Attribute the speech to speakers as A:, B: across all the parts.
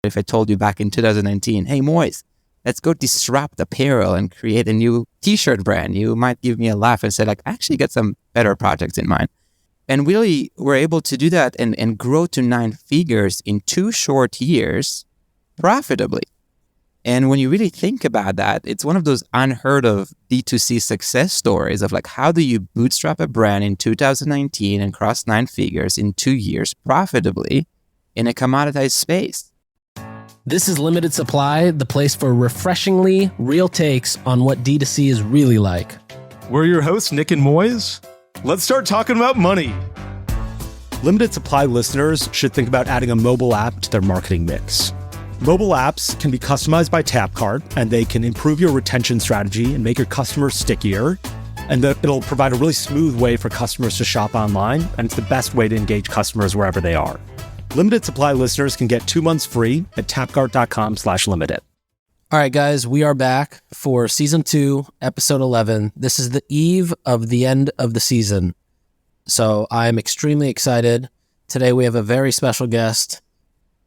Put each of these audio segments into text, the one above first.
A: If I told you back in 2019, hey, Moiz, let's go disrupt apparel and create a new t-shirt brand, you might give me a laugh and say, like, I actually got some better projects in mind. And really, we're able to do that and grow to 9 figures in 2 short years profitably. And when you really think about that, it's one of those unheard of D2C success stories of like, how do you bootstrap a brand in 2019 and cross 9 figures in 2 years profitably in a commoditized space?
B: This is Limited Supply, the place for refreshingly real takes on what D2C is really like.
C: We're your hosts, Nik and Moiz. Let's start talking about money.
D: Limited Supply listeners should think about adding a mobile app to their marketing mix. Mobile apps can be customized by Tapcart, and they can improve your retention strategy and make your customers stickier. And it'll provide a really smooth way for customers to shop online, and it's the best way to engage customers wherever they are. Limited Supply listeners can get 2 months free at tapcart.com/limited.
B: All right, guys, we are back for Season 2, Episode 11. This is the eve of the end of the season. So I'm extremely excited. Today we have a very special guest,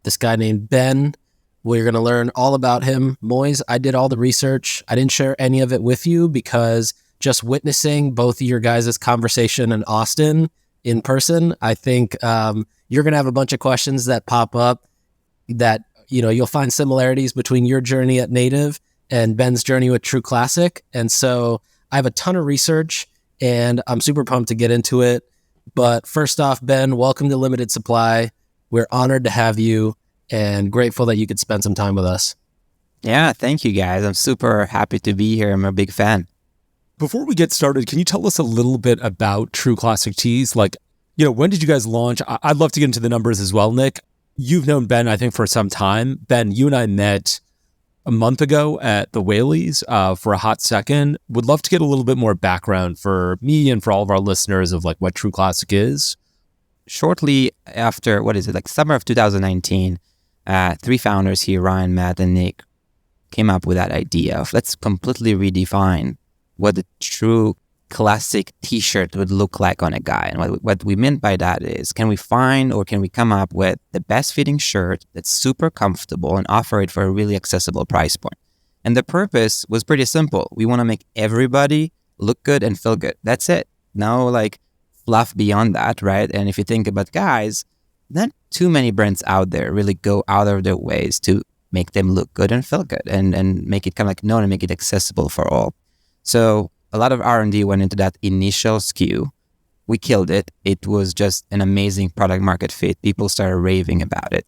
B: this guy named Ben. We're going to learn all about him. Moiz, I did all the research. I didn't share any of it with you because just witnessing both of your guys' conversation in Austin in person, I think you're going to have a bunch of questions that pop up that, you know, you'll find similarities between your journey at Native and Ben's journey with True Classic. And so I have a ton of research and I'm super pumped to get into it. But first off, Ben, welcome to Limited Supply. We're honored to have you and grateful that you could spend some time with us.
A: Yeah, thank you guys. I'm super happy to be here. I'm a big fan.
D: Before we get started, can you tell us a little bit about True Classic Tees? Like, you know, when did you guys launch? I'd love to get into the numbers as well, Nik. You've known Ben, I think, for some time. Ben, you and I met a month ago at the Whaleys for a hot second. Would love to get a little bit more background for me and for all of our listeners of like what True Classic is.
A: Shortly after, summer of 2019, 3 founders here, Ryan, Matt, and Nik, came up with that idea of let's completely redefine what the true classic t-shirt would look like on a guy. And what we meant by that is, can we find or can we come up with the best fitting shirt that's super comfortable and offer it for a really accessible price point? And the purpose was pretty simple. We want to make everybody look good and feel good. That's it. No like fluff beyond that, right? And if you think about guys, not too many brands out there really go out of their ways to make them look good and feel good and make it kind of like known and make it accessible for all. So a lot of R&D went into that initial SKU. We killed it. It was just an amazing product market fit. People started raving about it.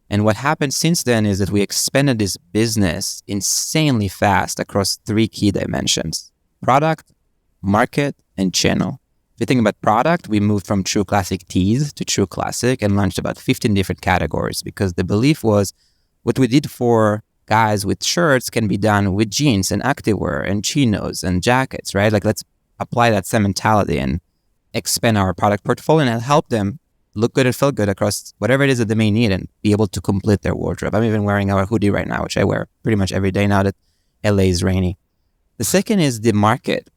A: And what happened since then is that we expanded this business insanely fast across 3 key dimensions: product, market, and channel. If you think about product, we moved from True Classic Tees to True Classic and launched about 15 different categories because the belief was what we did for guys with shirts can be done with jeans and activewear and chinos and jackets, right? Like, let's apply that same mentality and expand our product portfolio and help them look good and feel good across whatever it is that they may need and be able to complete their wardrobe. I'm even wearing our hoodie right now, which I wear pretty much every day now that LA is rainy. The second is the market.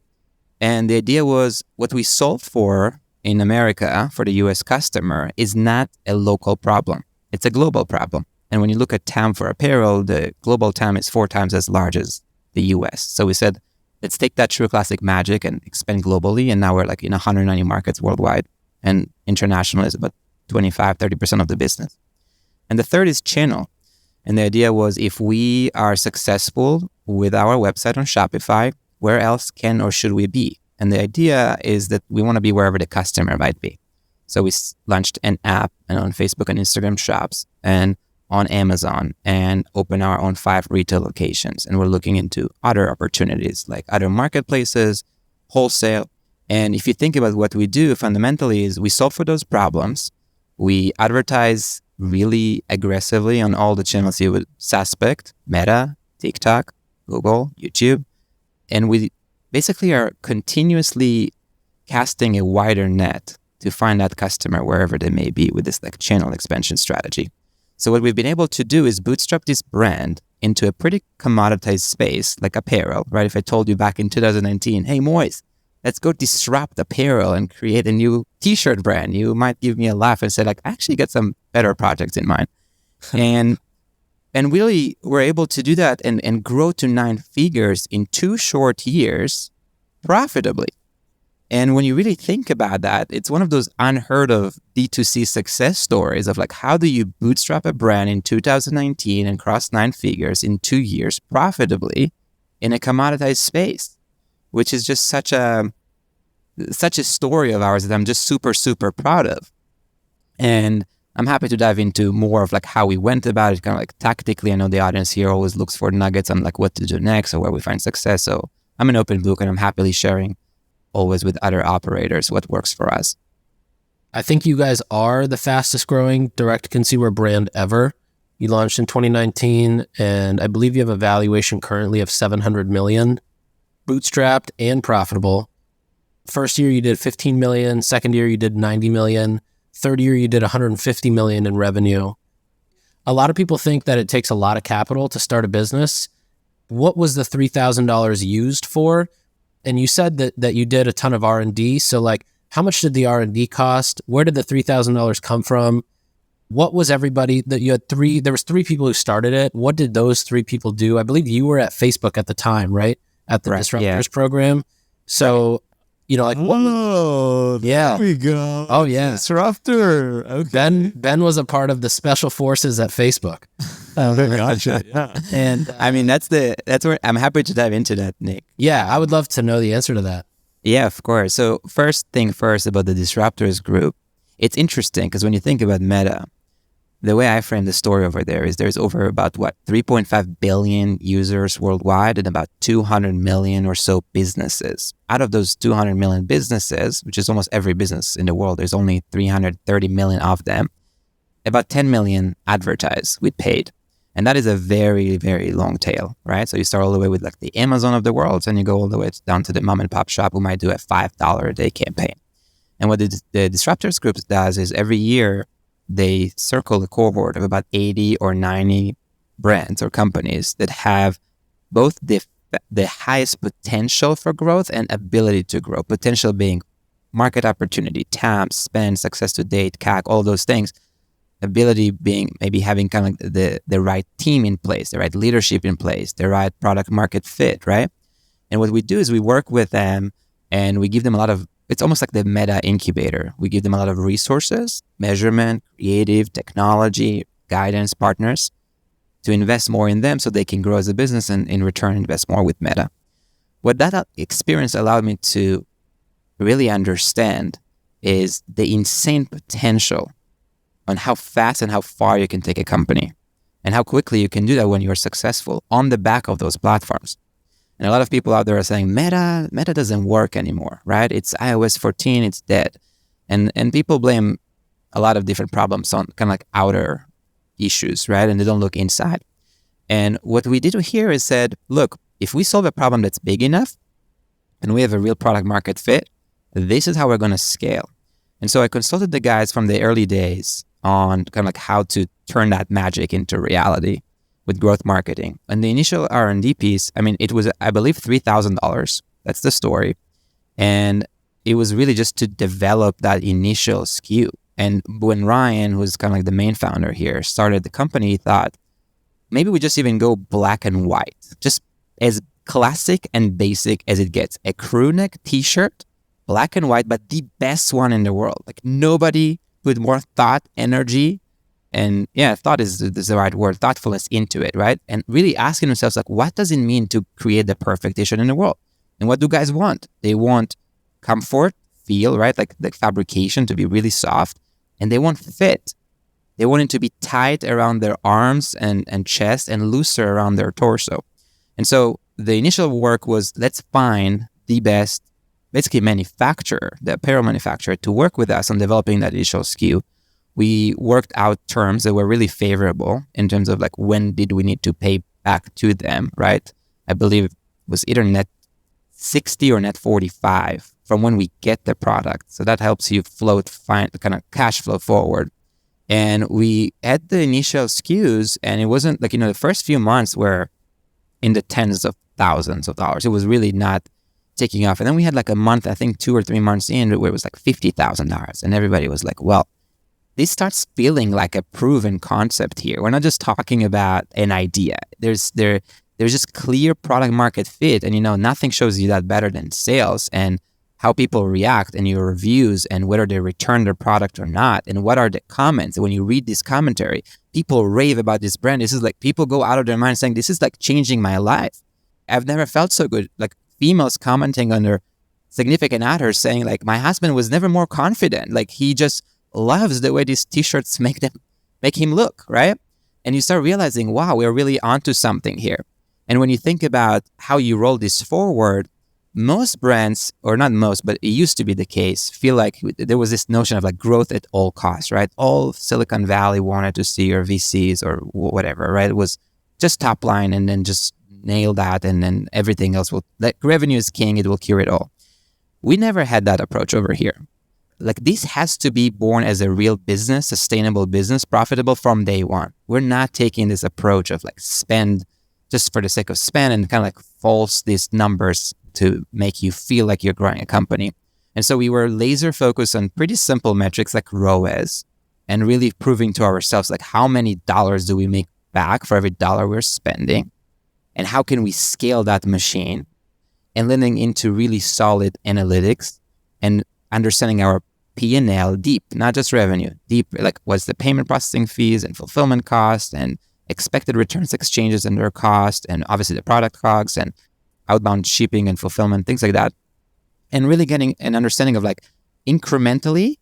A: And the idea was what we solve for in America for the US customer is not a local problem. It's a global problem. And when you look at TAM for apparel, the global TAM is 4 times as large as the US. So we said, let's take that True Classic magic and expand globally. And now we're like in 190 markets worldwide. And international is about 25-30% of the business. And the third is channel. And the idea was if we are successful with our website on Shopify, where else can or should we be? And the idea is that we want to be wherever the customer might be. So we launched an app and on Facebook and Instagram shops and on Amazon and open our own 5 retail locations. And we're looking into other opportunities like other marketplaces, wholesale. And if you think about what we do fundamentally is we solve for those problems. We advertise really aggressively on all the channels you would suspect: Meta, TikTok, Google, YouTube. And we basically are continuously casting a wider net to find that customer wherever they may be with this like channel expansion strategy. So what we've been able to do is bootstrap this brand into a pretty commoditized space like apparel, right? If I told you back in 2019, hey, Moiz, let's go disrupt apparel and create a new t-shirt brand, you might give me a laugh and say, like, I actually got some better projects in mind. And And really were able to do that and grow to 9 figures in 2 short years profitably. And when you really think about that, it's one of those unheard of D2C success stories of like, how do you bootstrap a brand in 2019 and cross 9 figures in 2 years profitably in a commoditized space, which is just such a story of ours that I'm just super, super proud of. And I'm happy to dive into more of like how we went about it, kind of like tactically. I know the audience here always looks for nuggets on like what to do next or where we find success. So I'm an open book and I'm happily sharing always with other operators what works for us.
B: I think you guys are the fastest growing direct consumer brand ever. You launched in 2019, and I believe you have a valuation currently of $700 million, bootstrapped and profitable. First year you did 15 million, second year you did 90 million, third year you did 150 million in revenue. A lot of people think that it takes a lot of capital to start a business. What was the $3,000 used for? And you said that you did a ton of R&D. So like, how much did the R&D cost? Where did the $3,000 come from? What was everybody that you had there was 3 people who started it. What did those 3 people do? I believe you were at Facebook at the time, right? At the Disruptors program. So, you know, like,
C: there we go.
B: Oh yeah.
C: Disruptor. Okay.
B: Ben was a part of the special forces at Facebook.
C: Gotcha. Yeah.
B: And
A: I mean, that's where I'm happy to dive into that, Nick.
B: yeah, I would love to know the answer to that.
A: Yeah, of course. So first thing first about the Disruptors group, it's interesting because when you think about Meta, the way I frame the story over there is there's over about 3.5 billion users worldwide and about 200 million or so businesses. Out of those 200 million businesses, which is almost every business in the world, there's only 330 million of them. About 10 million advertise with paid. And that is a very, very long tail, right? So you start all the way with like the Amazon of the world, and you go all the way down to the mom and pop shop who might do a $5 a day campaign. And what the Disruptors group does is every year they circle a cohort of about 80 or 90 brands or companies that have both the highest potential for growth and ability to grow. Potential being market opportunity, TAM, spend, success to date, CAC, all those things. Ability being maybe having kind of like the right team in place, the right leadership in place, the right product market fit, right? And what we do is we work with them and we give them a lot of, it's almost like the Meta incubator. We give them a lot of resources, measurement, creative, technology, guidance, partners to invest more in them so they can grow as a business and in return invest more with Meta. What that experience allowed me to really understand is the insane potential on how fast and how far you can take a company and how quickly you can do that when you're successful on the back of those platforms. And a lot of people out there are saying, Meta doesn't work anymore, right? It's iOS 14, it's dead. And people blame a lot of different problems on kind of like outer issues, right? And they don't look inside. And what we did here is said, look, if we solve a problem that's big enough and we have a real product market fit, this is how we're going to scale. And so I consulted the guys from the early days on kind of like how to turn that magic into reality with growth marketing. And the initial R&D piece, I mean, it was, I believe, $3,000. That's the story. And it was really just to develop that initial SKU. And when Ryan, who's kind of like the main founder here, started the company, he thought, maybe we just even go black and white, just as classic and basic as it gets. A crew neck t-shirt, black and white, but the best one in the world. Like nobody put more thought, energy, and thought is the right word, thoughtfulness into it, right? And really asking themselves, like, what does it mean to create the perfect t-shirt in the world? And what do guys want? They want comfort, feel, right? Like fabrication to be really soft, and they want fit. They want it to be tight around their arms and chest and looser around their torso. And so the initial work was, let's find the best, basically manufacturer, the apparel manufacturer, to work with us on developing that initial SKU. We worked out terms that were really favorable in terms of like, when did we need to pay back to them, right? I believe it was either net 60 or net 45 from when we get the product. So that helps you find kind of cash flow forward. And we had the initial SKUs, and it wasn't like, the first few months were in the tens of thousands of dollars. It was really not taking off. And then we had like a month, I think 2 or 3 months in, where it was like $50,000. And everybody was like, well, this starts feeling like a proven concept here. We're not just talking about an idea. There's just clear product market fit. And, nothing shows you that better than sales and how people react and your reviews and whether they return their product or not. And what are the comments? When you read this commentary, people rave about this brand. This is like people go out of their mind saying, this is like changing my life. I've never felt so good. Like females commenting on their significant others saying like, my husband was never more confident. Like he just loves the way these t-shirts make him look, right? And you start realizing, wow, we're really onto something here. And when you think about how you roll this forward, most brands, or not most, but it used to be the case, feel like there was this notion of like growth at all costs, right? All Silicon Valley wanted to see, or VCs or whatever, right? It was just top line and then just nail that, and then everything else will, like revenue is king, it will cure it all. We never had that approach over here. Like this has to be born as a real business, sustainable business, profitable from day one. We're not taking this approach of like spend just for the sake of spend and kind of like false these numbers to make you feel like you're growing a company. And so we were laser focused on pretty simple metrics like ROAS, and really proving to ourselves like how many dollars do we make back for every dollar we're spending, and how can we scale that machine, and leaning into really solid analytics and understanding our P&L deep, not just revenue, deep, like what's the payment processing fees and fulfillment costs and expected returns exchanges and their cost, and obviously the product COGS and outbound shipping and fulfillment, things like that. And really getting an understanding of like incrementally,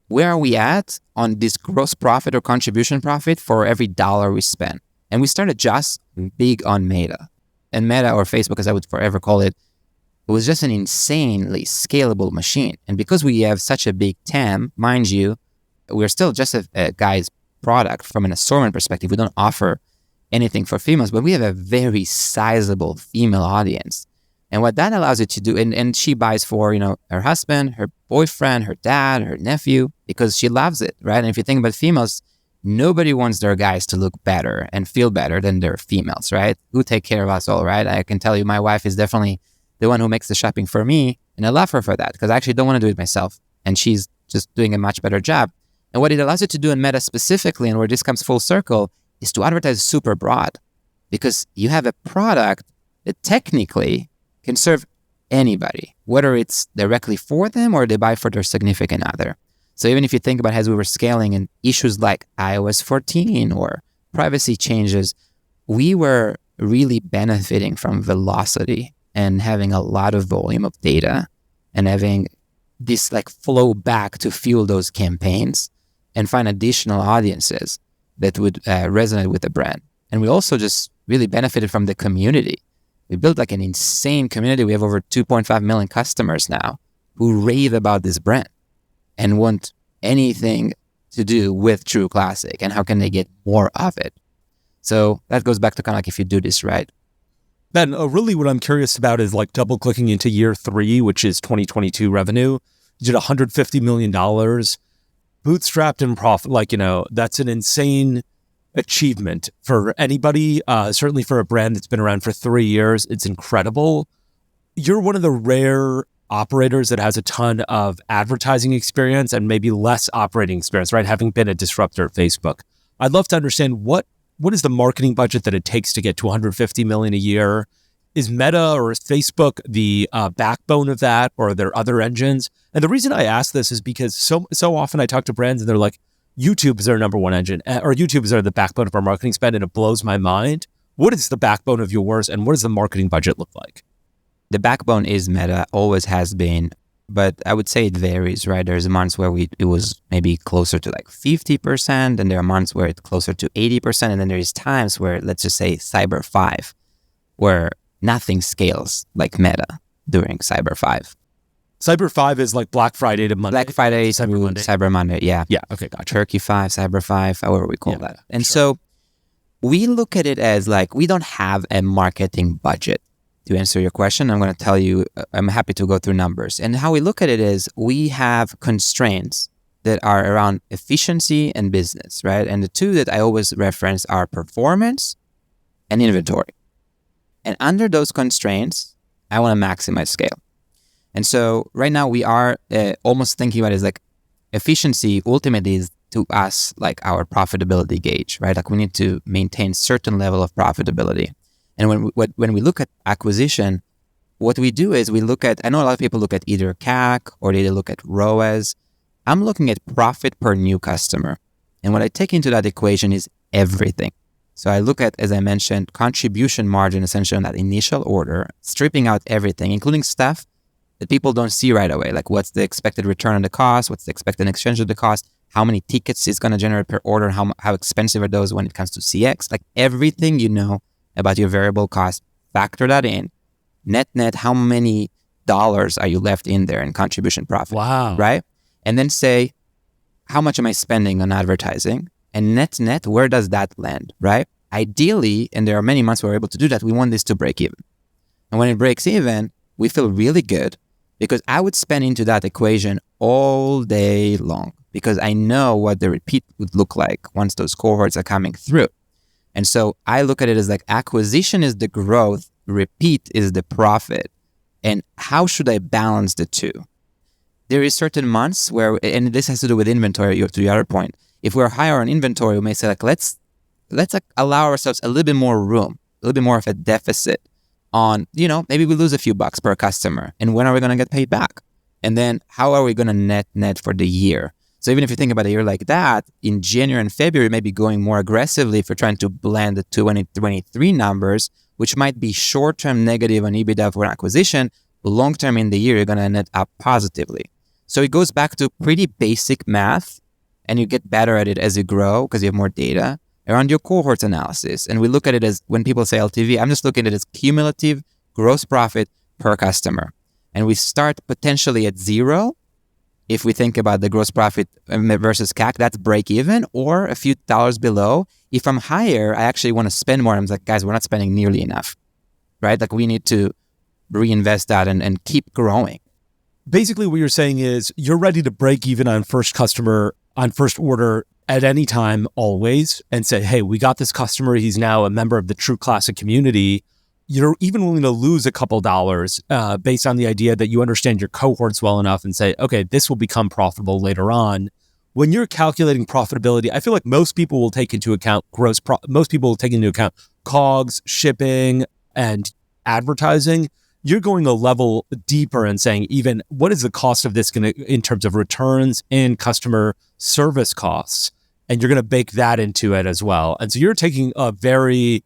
A: where are we at on this gross profit or contribution profit for every dollar we spend? And we started just big on Meta. And Meta, or Facebook as I would forever call it, it was just an insanely scalable machine. And because we have such a big TAM, mind you, we're still just a guy's product from an assortment perspective. We don't offer anything for females, but we have a very sizable female audience. And what that allows you to do, and she buys for, her husband, her boyfriend, her dad, her nephew, because she loves it, right? And if you think about females, nobody wants their guys to look better and feel better than their females, right? Who take care of us all, right? I can tell you my wife is definitely the one who makes the shopping for me. And I love her for that because I actually don't want to do it myself. And she's just doing a much better job. And what it allows you to do in Meta specifically, and where this comes full circle, is to advertise super broad, because you have a product that technically can serve anybody, whether it's directly for them or they buy for their significant other. So even if you think about as we were scaling and issues like iOS 14 or privacy changes, we were really benefiting from velocity and having a lot of volume of data and having this like flow back to fuel those campaigns and find additional audiences that would resonate with the brand. And we also just really benefited from the community. We built like an insane community. We have over 2.5 million customers now who rave about this brand and want anything to do with True Classic and how can they get more of it. So that goes back to kind of like if you do this right.
D: Ben, really what I'm curious about is like double clicking into year 3, which is 2022 revenue. You did $150 million, bootstrapped and profit. That's an insane achievement for anybody. Certainly for a brand that's been around for 3 years, it's incredible. You're one of the rare operators that has a ton of advertising experience and maybe less operating experience, right? Having been a disruptor at Facebook. I'd love to understand what is the marketing budget that it takes to get to $150 million a year? Is Meta or is Facebook the backbone of that, or are there other engines? And the reason I ask this is because so often I talk to brands and they're like, YouTube is our number one engine, or YouTube is the backbone of our marketing spend, and it blows my mind. What is the backbone of yours, and what does the marketing budget look like?
A: The backbone is Meta, always has been, but I would say it varies, right? There's months where it was maybe closer to like 50%, and there are months where it's closer to 80%, and then there's times where, let's just say Cyber 5, where nothing scales like Meta during Cyber 5.
D: Cyber 5 is like Black Friday to Monday.
A: Black Friday to Cyber Monday, yeah.
D: Yeah, okay, gotcha.
A: Turkey 5, Cyber 5, however we call that. And so we look at it as like, we don't have a marketing budget. To answer your question, I'm going to tell you, I'm happy to go through numbers. And how we look at it is we have constraints that are around efficiency and business, right? And the two that I always reference are performance and inventory. And under those constraints, I want to maximize scale. And so right now we are almost thinking about it as like efficiency ultimately is to us like our profitability gauge, right? Like we need to maintain certain level of profitability. And when we look at acquisition, what we do is we look at, I know a lot of people look at either CAC or they look at ROAS. I'm looking at profit per new customer. And what I take into that equation is everything. So I look at, as I mentioned, contribution margin essentially on that initial order, stripping out everything, including stuff that people don't see right away. Like what's the expected return on the cost? What's the expected exchange of the cost? How many tickets is going to generate per order? How expensive are those when it comes to CX? Like everything you know about your variable cost, factor that in. Net, how many dollars are you left in there in contribution profit?
B: Wow.
A: Right? And then say, how much am I spending on advertising? And net, where does that land, right? Ideally, and there are many months where we're able to do that, we want this to break even. And when it breaks even, we feel really good because I would spend into that equation all day long because I know what the repeat would look like once those cohorts are coming through. And so I look at it as like acquisition is the growth, repeat is the profit. And how should I balance the two? There is certain months where, and this has to do with inventory, to the other point. If we're higher on inventory, we may say like, let's like allow ourselves a little bit more room, a little bit more of a deficit on, maybe we lose a few bucks per customer. And when are we going to get paid back? And then how are we going to net for the year? So even if you think about a year like that, in January and February, maybe going more aggressively if you're trying to blend the 2023 numbers, which might be short-term negative on EBITDA for an acquisition, but long-term in the year, you're going to net up positively. So it goes back to pretty basic math, and you get better at it as you grow because you have more data around your cohorts analysis. And we look at it as, when people say LTV, I'm just looking at it as cumulative gross profit per customer. And we start potentially at zero. If we think about the gross profit versus CAC, that's break even or a few dollars below. If I'm higher, I actually want to spend more. I'm like, guys, we're not spending nearly enough, right? Like we need to reinvest that and keep growing.
D: Basically, what you're saying is you're ready to break even on first order at any time, always, and say, hey, we got this customer. He's now a member of the True Classic community. You're even willing to lose a couple dollars based on the idea that you understand your cohorts well enough and say, okay, this will become profitable later on. When you're calculating profitability, I feel like most people will take into account most people will take into account COGS, shipping, and advertising. You're going a level deeper and saying, even what is the cost of this going to, in terms of returns and customer service costs, and you're going to bake that into it as well. And so you're taking a very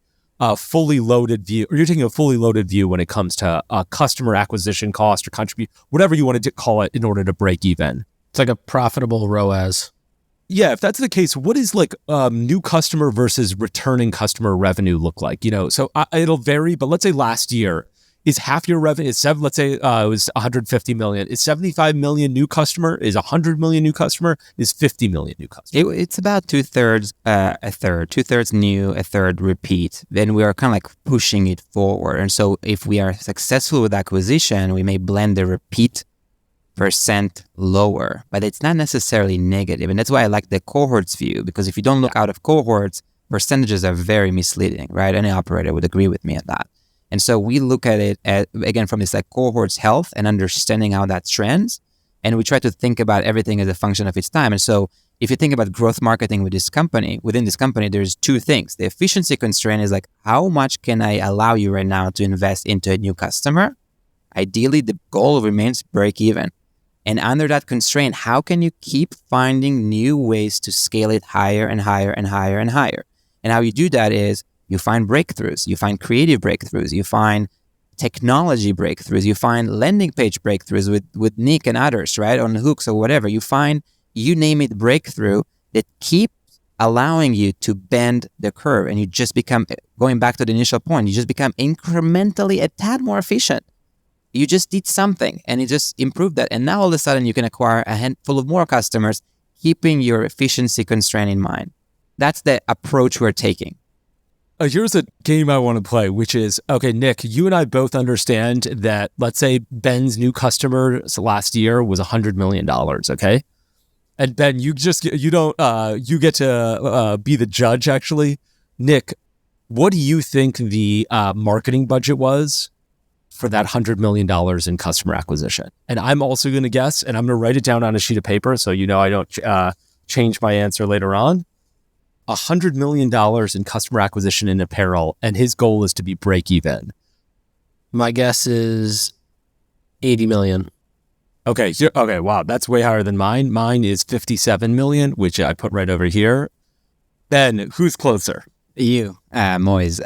D: fully loaded view, or you're taking a fully loaded view when it comes to customer acquisition cost or contribute, whatever you wanted to call it, in order to break even.
B: It's like a profitable ROAS.
D: Yeah, if that's the case, what is like new customer versus returning customer revenue look like? So it'll vary, but let's say last year, is half your revenue, let's say it was 150 million. Is 75 million new customer? Is 100 million new customer? Is 50 million new customer?
A: It's about two-thirds new, a third repeat. Then we are kind of like pushing it forward. And so if we are successful with acquisition, we may blend the repeat percent lower, but it's not necessarily negative. And that's why I like the cohorts view, because if you don't look out of cohorts, percentages are very misleading, right? Any operator would agree with me on that. And so we look at it again from this like cohort's health and understanding how that trends. And we try to think about everything as a function of its time. And so if you think about growth marketing within this company, there's two things. The efficiency constraint is like, how much can I allow you right now to invest into a new customer? Ideally, the goal remains break even. And under that constraint, how can you keep finding new ways to scale it higher and higher and higher and higher? And how you do that is you find breakthroughs, you find creative breakthroughs, you find technology breakthroughs, you find landing page breakthroughs with Nik and others, right? On hooks or whatever. You find, you name it, breakthrough that keep allowing you to bend the curve. And you just become, going back to the initial point, you just become incrementally a tad more efficient. You just did something and it just improved that. And now all of a sudden you can acquire a handful of more customers, keeping your efficiency constraint in mind. That's the approach we're taking.
D: Here's a game I want to play, which is, okay, Nik, you and I both understand that, let's say Ben's new customer last year was $100 million, okay? And Ben, you get to be the judge, actually. Nik, what do you think the marketing budget was for that $100 million in customer acquisition? And I'm also going to guess, and I'm going to write it down on a sheet of paper so I don't change my answer later on. $100 million in customer acquisition in apparel, and his goal is to be break even.
B: My guess is 80 million.
D: Okay. Wow. That's way higher than mine. Mine is 57 million, which I put right over here. Ben, who's closer?
A: You, Moiz.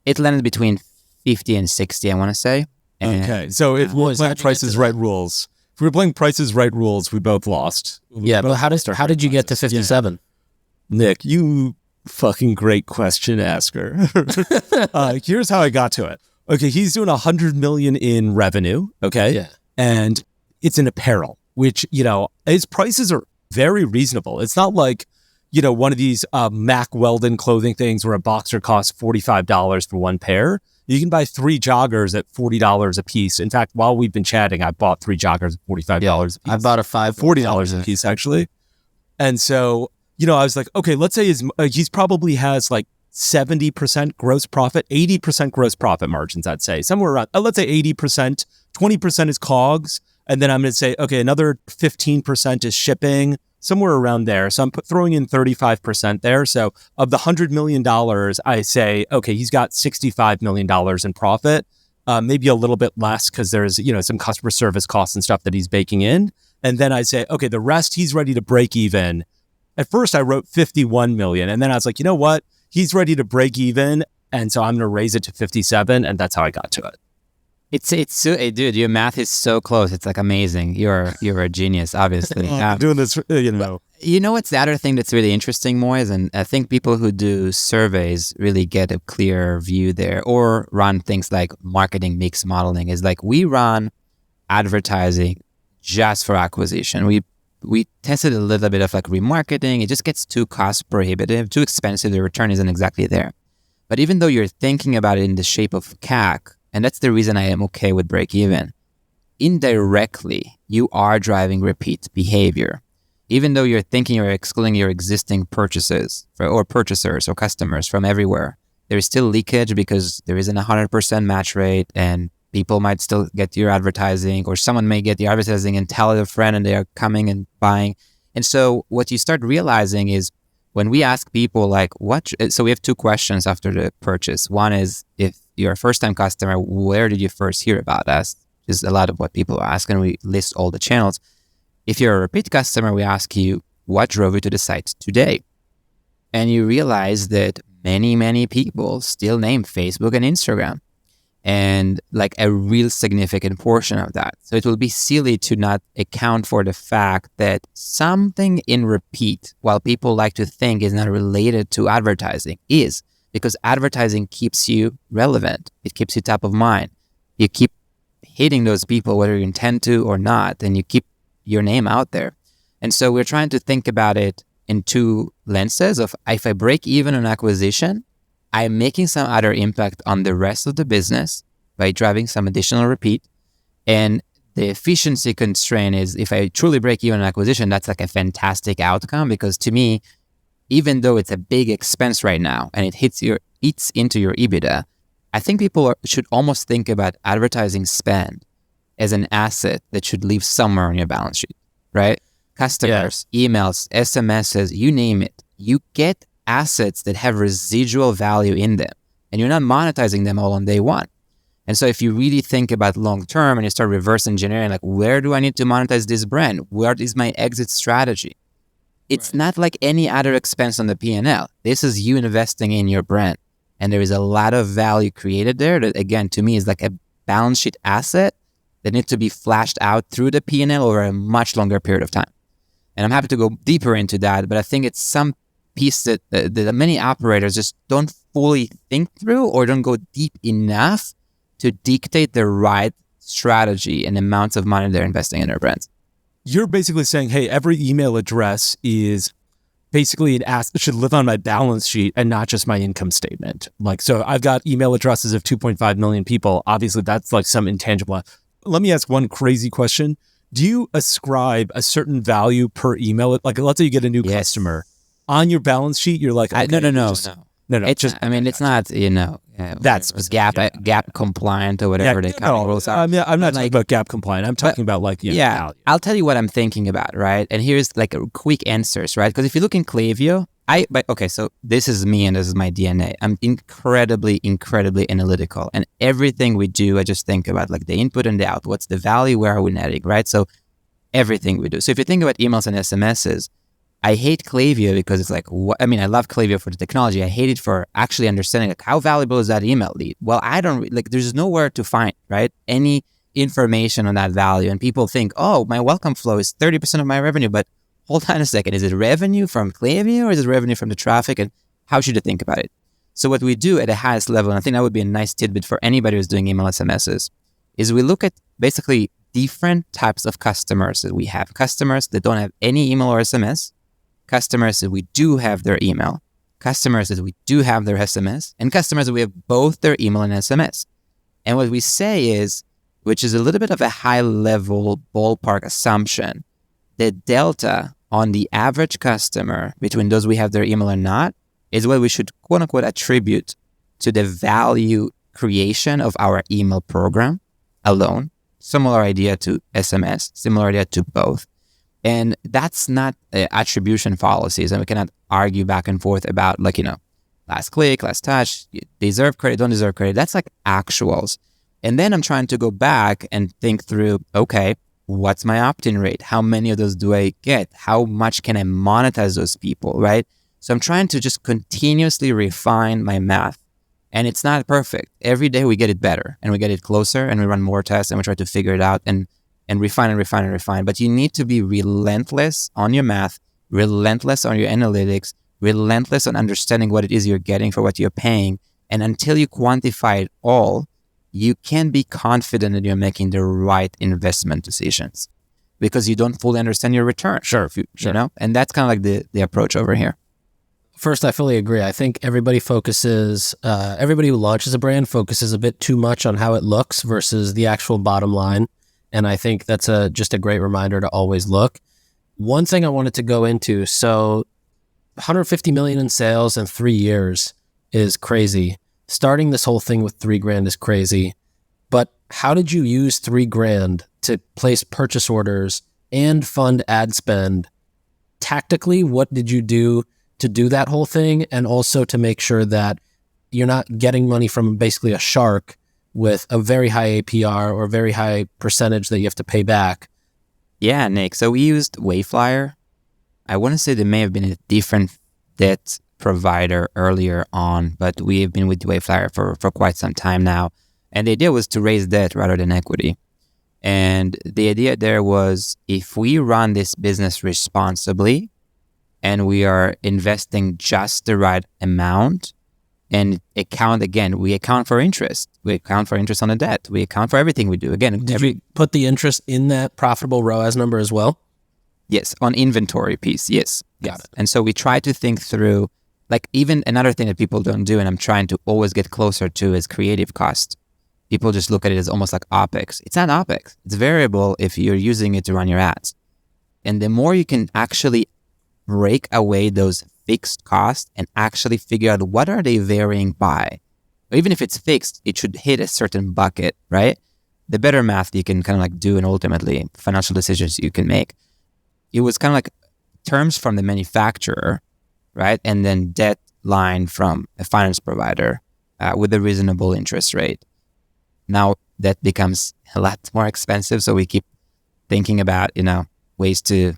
A: It landed between 50 and 60, I want to say.
D: Okay. So if we're playing Price is Right rules, if we're playing Price is Right rules, we both lost.
B: Yeah, but how did you get to 57?
D: Yeah. Nick, you fucking great question asker. Here's how I got to it. Okay, he's doing 100 million in revenue, okay?
B: Yeah.
D: And it's in apparel, which, his prices are very reasonable. It's not like, one of these Mack Weldon clothing things where a boxer costs $45 for one pair. You can buy 3 joggers at $40 a piece. In fact, while we've been chatting, I bought 3 joggers at $45 a piece.
B: I bought
D: $40 a piece, actually. And so, I was like, okay, let's say he's probably has like 70% gross profit, 80% gross profit margins, I'd say. Somewhere around, let's say 80%, 20% is COGS. And then I'm going to say, okay, another 15% is shipping, somewhere around there. So I'm throwing in 35% there. So of the $100 million, I say, okay, he's got $65 million in profit, maybe a little bit less because there's, some customer service costs and stuff that he's baking in. And then I say, okay, the rest, he's ready to break even. At first, I wrote 51 million. And then I was like, you know what? He's ready to break even. And so I'm going to raise it to 57. And that's how I got to it.
A: It's so, dude, your math is so close. It's like amazing. You're a genius, obviously.
D: Doing this,
A: You know what's the other thing that's really interesting, Moiz? And I think people who do surveys really get a clear view there or run things like marketing mix modeling is like we run advertising just for acquisition. We tested a little bit of like remarketing. It just gets too cost prohibitive, too expensive. The return isn't exactly there. But even though you're thinking about it in the shape of CAC, and that's the reason I am okay with break even, indirectly, you are driving repeat behavior. Even though you're thinking you're excluding your existing purchases or purchasers or customers from everywhere, there is still leakage because there isn't 100% match rate and people might still get your advertising or someone may get your advertising and tell a friend and they are coming and buying. And so what you start realizing is when we ask people like, so we have 2 questions after the purchase. One is if you're a first-time customer, where did you first hear about us? Is a lot of what people ask, and we list all the channels. If you're a repeat customer, we ask you, what drove you to the site today? And you realize that many, many people still name Facebook and Instagram, and like a real significant portion of that. So it will be silly to not account for the fact that something in repeat, while people like to think is not related to advertising, is, because advertising keeps you relevant. It keeps you top of mind. You keep hitting those people, whether you intend to or not, and you keep your name out there. And so we're trying to think about it in 2 lenses of if I break even on acquisition, I'm making some other impact on the rest of the business by driving some additional repeat. And the efficiency constraint is if I truly break even on acquisition, that's like a fantastic outcome because to me, even though it's a big expense right now and it eats into your EBITDA, I think people should almost think about advertising spend as an asset that should live somewhere on your balance sheet, right? Customers, emails, SMSs, you name it. You get assets that have residual value in them and you're not monetizing them all on day one. And so if you really think about long term and you start reverse engineering, like where do I need to monetize this brand? Where is my exit strategy? It's not like any other expense on the P&L. This is you investing in your brand. And there is a lot of value created there that, again, to me is like a balance sheet asset that needs to be flashed out through the P&L over a much longer period of time. And I'm happy to go deeper into that, but I think it's some piece that many operators just don't fully think through or don't go deep enough to dictate the right strategy and amounts of money they're investing in their brands.
D: You're basically saying, hey, every email address is basically an asset, should live on my balance sheet and not just my income statement. Like, so I've got email addresses of 2.5 million people. Obviously, that's like some intangible. Let me ask one crazy question. Do you ascribe a certain value per email? Like, let's say you get a new customer on your balance sheet. You're like, okay,
A: no.
D: No.
A: It's not,
D: That's
A: gap compliant or whatever the accounting rules are.
D: I'm not talking about gap compliant. I'm talking about value.
A: I'll tell you what I'm thinking about, right? And here's like quick answers, right? Because if you look in Klaviyo, so this is me and this is my DNA. I'm incredibly analytical, and everything we do, I just think about like the input and the output. What's the value? Where are we netting, right? So everything we do. So if you think about emails and SMSs, I hate Klaviyo because it's like, I love Klaviyo for the technology. I hate it for actually understanding like how valuable is that email lead? Well, I don't there's nowhere to find, right? Any information on that value. And people think, oh, my welcome flow is 30% of my revenue, but hold on a second. Is it revenue from Klaviyo or is it revenue from the traffic? And how should you think about it? So what we do at the highest level, and I think that would be a nice tidbit for anybody who's doing email SMSs, is we look at basically different types of customers that we have. Customers that don't have any email or SMS, customers that we do have their email, customers that we do have their SMS, and customers that we have both their email and SMS. And what we say is, which is a little bit of a high-level ballpark assumption, the delta on the average customer between those we have their email or not is what we should quote-unquote attribute to the value creation of our email program alone. Similar idea to SMS, similar idea to both. And that's not attribution fallacies. And we cannot argue back and forth about last click, last touch, deserve credit, don't deserve credit. That's like actuals. And then I'm trying to go back and think through, okay, what's my opt-in rate? How many of those do I get? How much can I monetize those people, right? So I'm trying to just continuously refine my math. And it's not perfect. Every day we get it better and we get it closer and we run more tests and we try to figure it out and refine. But you need to be relentless on your math, relentless on your analytics, relentless on understanding what it is you're getting for what you're paying. And until you quantify it all, you can be confident that you're making the right investment decisions because you don't fully understand your return.
D: Sure.
A: You know? And that's kind of like the approach over here.
B: First, I fully agree. I think everybody who launches a brand focuses a bit too much on how it looks versus the actual bottom line. And I think that's just a great reminder to always look. One thing I wanted to go into, so $150 million in sales in 3 years is crazy. Starting this whole thing with $3,000 is crazy. But how did you use $3,000 to place purchase orders and fund ad spend? Tactically, what did you do to do that whole thing, and also to make sure that you're not getting money from basically a shark with a very high APR or a very high percentage that you have to pay back?
A: Yeah, Nick. So we used Wayflyer. I want to say there may have been a different debt provider earlier on, but we have been with Wayflyer for quite some time now. And the idea was to raise debt rather than equity. And the idea there was, if we run this business responsibly, and we are investing just the right amount, and we account for interest. We account for interest on the debt. We account for everything we do. Again,
B: did you put the interest in that profitable ROAS number as well?
A: Yes, on inventory piece, yes.
B: Got it.
A: And so we try to think through, like even another thing that people don't do, and I'm trying to always get closer to, is creative cost. People just look at it as almost like OpEx. It's not OpEx. It's variable if you're using it to run your ads. And the more you can actually break away those fixed costs and actually figure out what are they varying by. Or even if it's fixed, it should hit a certain bucket, right? The better math you can kind of like do, and ultimately financial decisions you can make. It was kind of like terms from the manufacturer, right? And then debt line from a finance provider with a reasonable interest rate. Now that becomes a lot more expensive. So we keep thinking about, ways to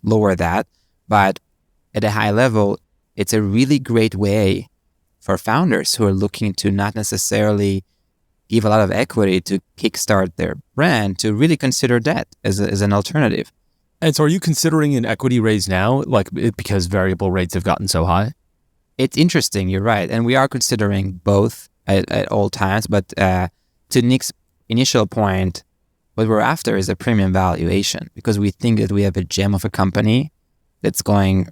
A: lower that. But at a high level, it's a really great way for founders who are looking to not necessarily give a lot of equity to kickstart their brand to really consider debt as an alternative.
D: And so are you considering an equity raise now, because variable rates have gotten so high?
A: It's interesting, you're right. And we are considering both at all times. But to Nick's initial point, what we're after is a premium valuation, because we think that we have a gem of a company that's going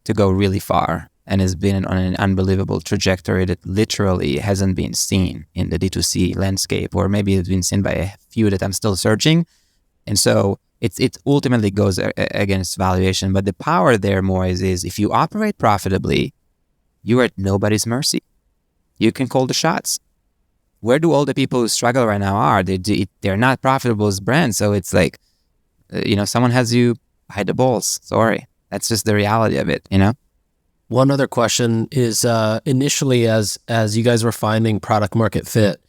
A: to go really far and has been on an unbelievable trajectory that literally hasn't been seen in the D2C landscape, or maybe it's been seen by a few that I'm still searching. And so it ultimately goes against valuation. But the power there, Moiz, is if you operate profitably, you are at nobody's mercy. you can call the shots. Where do all the people who struggle right now are? They're not profitable as brands. So it's like, someone has you by the balls. Sorry. That's just the reality of it,
B: One other question is initially as you guys were finding product market fit,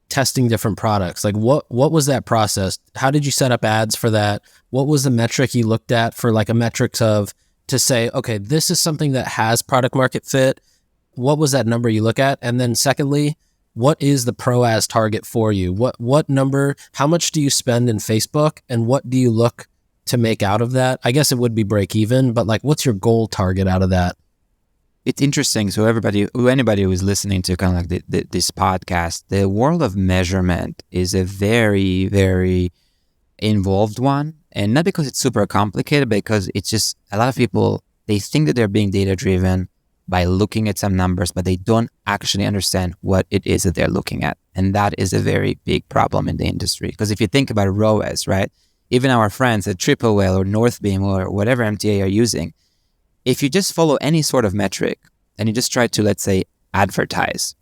B: testing different products, like what was that process? How did you set up ads for that? What was the metric you looked at for like a metrics of to say, okay, this is something that has product market fit? What was that number you look at? And then secondly, what is the ROAS target for you? What number, how much do you spend in Facebook and what do you look to make out of that? I guess it would be break even, but like what's your goal target out of that?
A: It's interesting. So anybody who is listening to kind of like this podcast, the world of measurement is a very, very involved one. And not because it's super complicated, because it's just a lot of people, they think that they're being data driven by looking at some numbers, but they don't actually understand what it is that they're looking at. And that is a very big problem in the industry. Because if you think about ROAS, right? Even our friends at Triple Whale or Northbeam or whatever MTA are using, if you just follow any sort of metric and you just try to, let's say, advertise,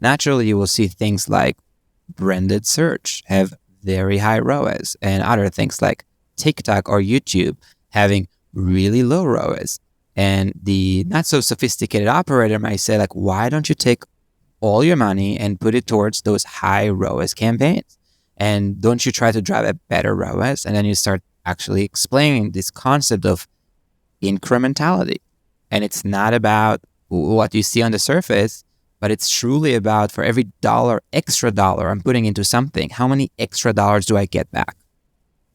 A: naturally you will see things like branded search have very high ROAS and other things like TikTok or YouTube having really low ROAS. And the not so sophisticated operator might say like, why don't you take all your money and put it towards those high ROAS campaigns? And don't you try to drive a better ROAS? And then you start actually explaining this concept of incrementality. And it's not about what you see on the surface, but it's truly about for every extra dollar I'm putting into something, how many extra dollars do I get back?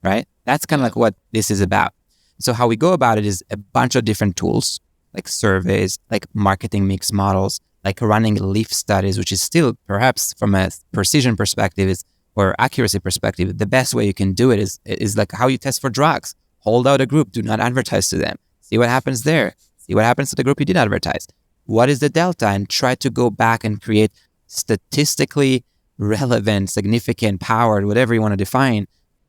A: Right? That's kind of like what this is about. So how we go about it is a bunch of different tools, like surveys, like marketing mix models, like running leaf studies, which is still perhaps from a precision perspective or accuracy perspective, the best way you can do it is like how you test for drugs. Hold out a group, do not advertise to them. See what happens there. See what happens to the group you did advertise. What is the delta? And try to go back and create statistically relevant, significant, powered, whatever you want to define,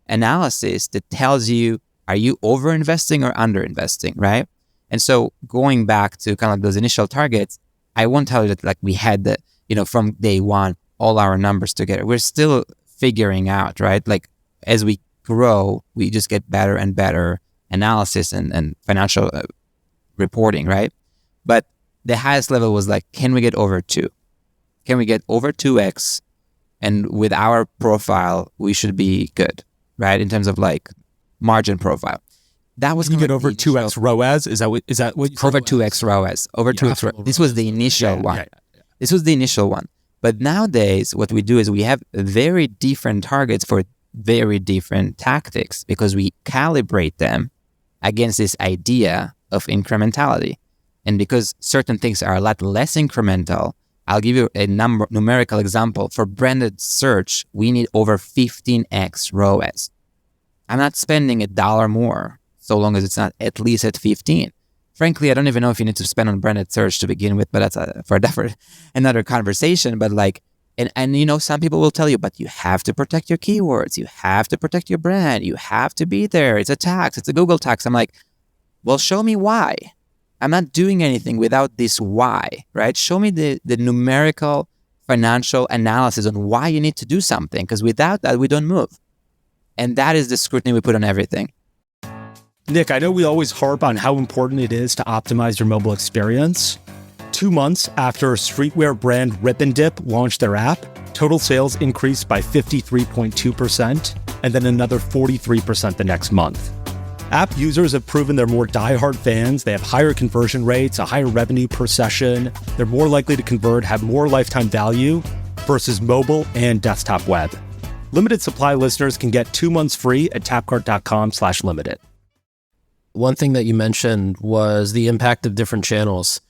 A: analysis that tells you, are you over-investing or under-investing, right? And so going back to kind of like those initial targets, I won't tell you that like we had the, from day one, all our numbers together. We're still figuring out, right? Like as we grow, we just get better and better analysis and financial reporting, right? But the highest level was like, can we get over 2? Can we get over 2x? And with our profile, we should be good, right? In terms of like margin profile. That was
D: you get over 2x ROAS. Is that what you
A: over 2x ROAS? Over 2x ROAS. This was the initial one. Yeah. This was the initial one. But nowadays, what we do is we have very different targets for very different tactics because we calibrate them against this idea of incrementality. And because certain things are a lot less incremental, I'll give you a numerical example. For branded search, we need over 15x ROAS. I'm not spending $1 more so long as it's not at least at 15. Frankly, I don't even know if you need to spend on branded search to begin with, but that's for another conversation. But like, and some people will tell you, but you have to protect your keywords. You have to protect your brand. You have to be there. It's a tax. It's a Google tax. I'm like, well, show me why. I'm not doing anything without this why, right? Show me the numerical financial analysis on why you need to do something, because without that, we don't move. And that is the scrutiny we put on everything.
D: Nik, I know we always harp on how important it is to optimize your mobile experience. 2 months after streetwear brand Rip and Dip launched their app, total sales increased by 53.2% and then another 43% the next month. App users have proven they're more diehard fans. They have higher conversion rates, a higher revenue per session. They're more likely to convert, have more lifetime value versus mobile and desktop web. Limited supply listeners can get 2 months free at tapcart.com/limited.
B: One thing that you mentioned was the impact of different channels.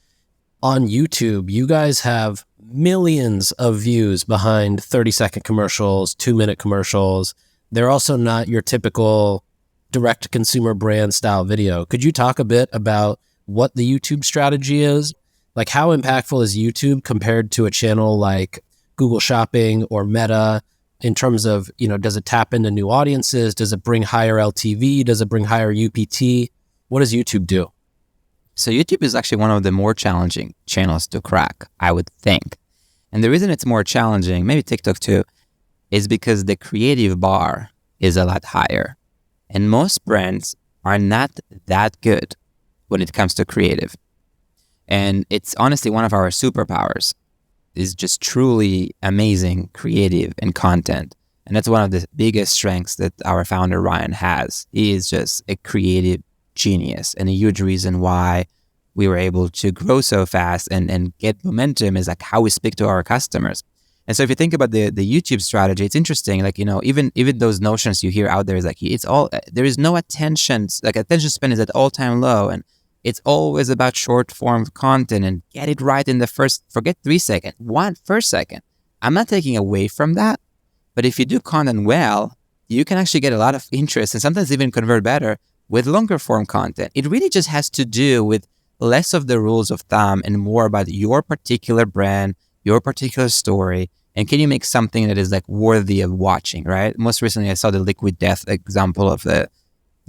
B: On YouTube, you guys have millions of views behind 30-second commercials, 2-minute commercials. They're also not your typical direct-to-consumer brand style video. Could you talk a bit about what the YouTube strategy is? Like how impactful is YouTube compared to a channel like Google Shopping or Meta in terms of, does it tap into new audiences? Does it bring higher LTV? Does it bring higher UPT? What does YouTube do?
A: So YouTube is actually one of the more challenging channels to crack, I would think. And the reason it's more challenging, maybe TikTok too, is because the creative bar is a lot higher. And most brands are not that good when it comes to creative. And it's honestly one of our superpowers, is just truly amazing creative and content. And that's one of the biggest strengths that our founder, Ryan, has. He is just a creative genius, and a huge reason why we were able to grow so fast and get momentum is like how we speak to our customers. And so if you think about the YouTube strategy, it's interesting. Like, even those notions you hear out there is like, there is no attention, like attention span is at all-time low. And it's always about short form content and get it right in the forget 3 seconds, first second. I'm not taking away from that. But if you do content well, you can actually get a lot of interest and sometimes even convert better with longer form content. It really just has to do with less of the rules of thumb and more about your particular brand, your particular story, and can you make something that is like worthy of watching, right? Most recently, I saw the Liquid Death example of the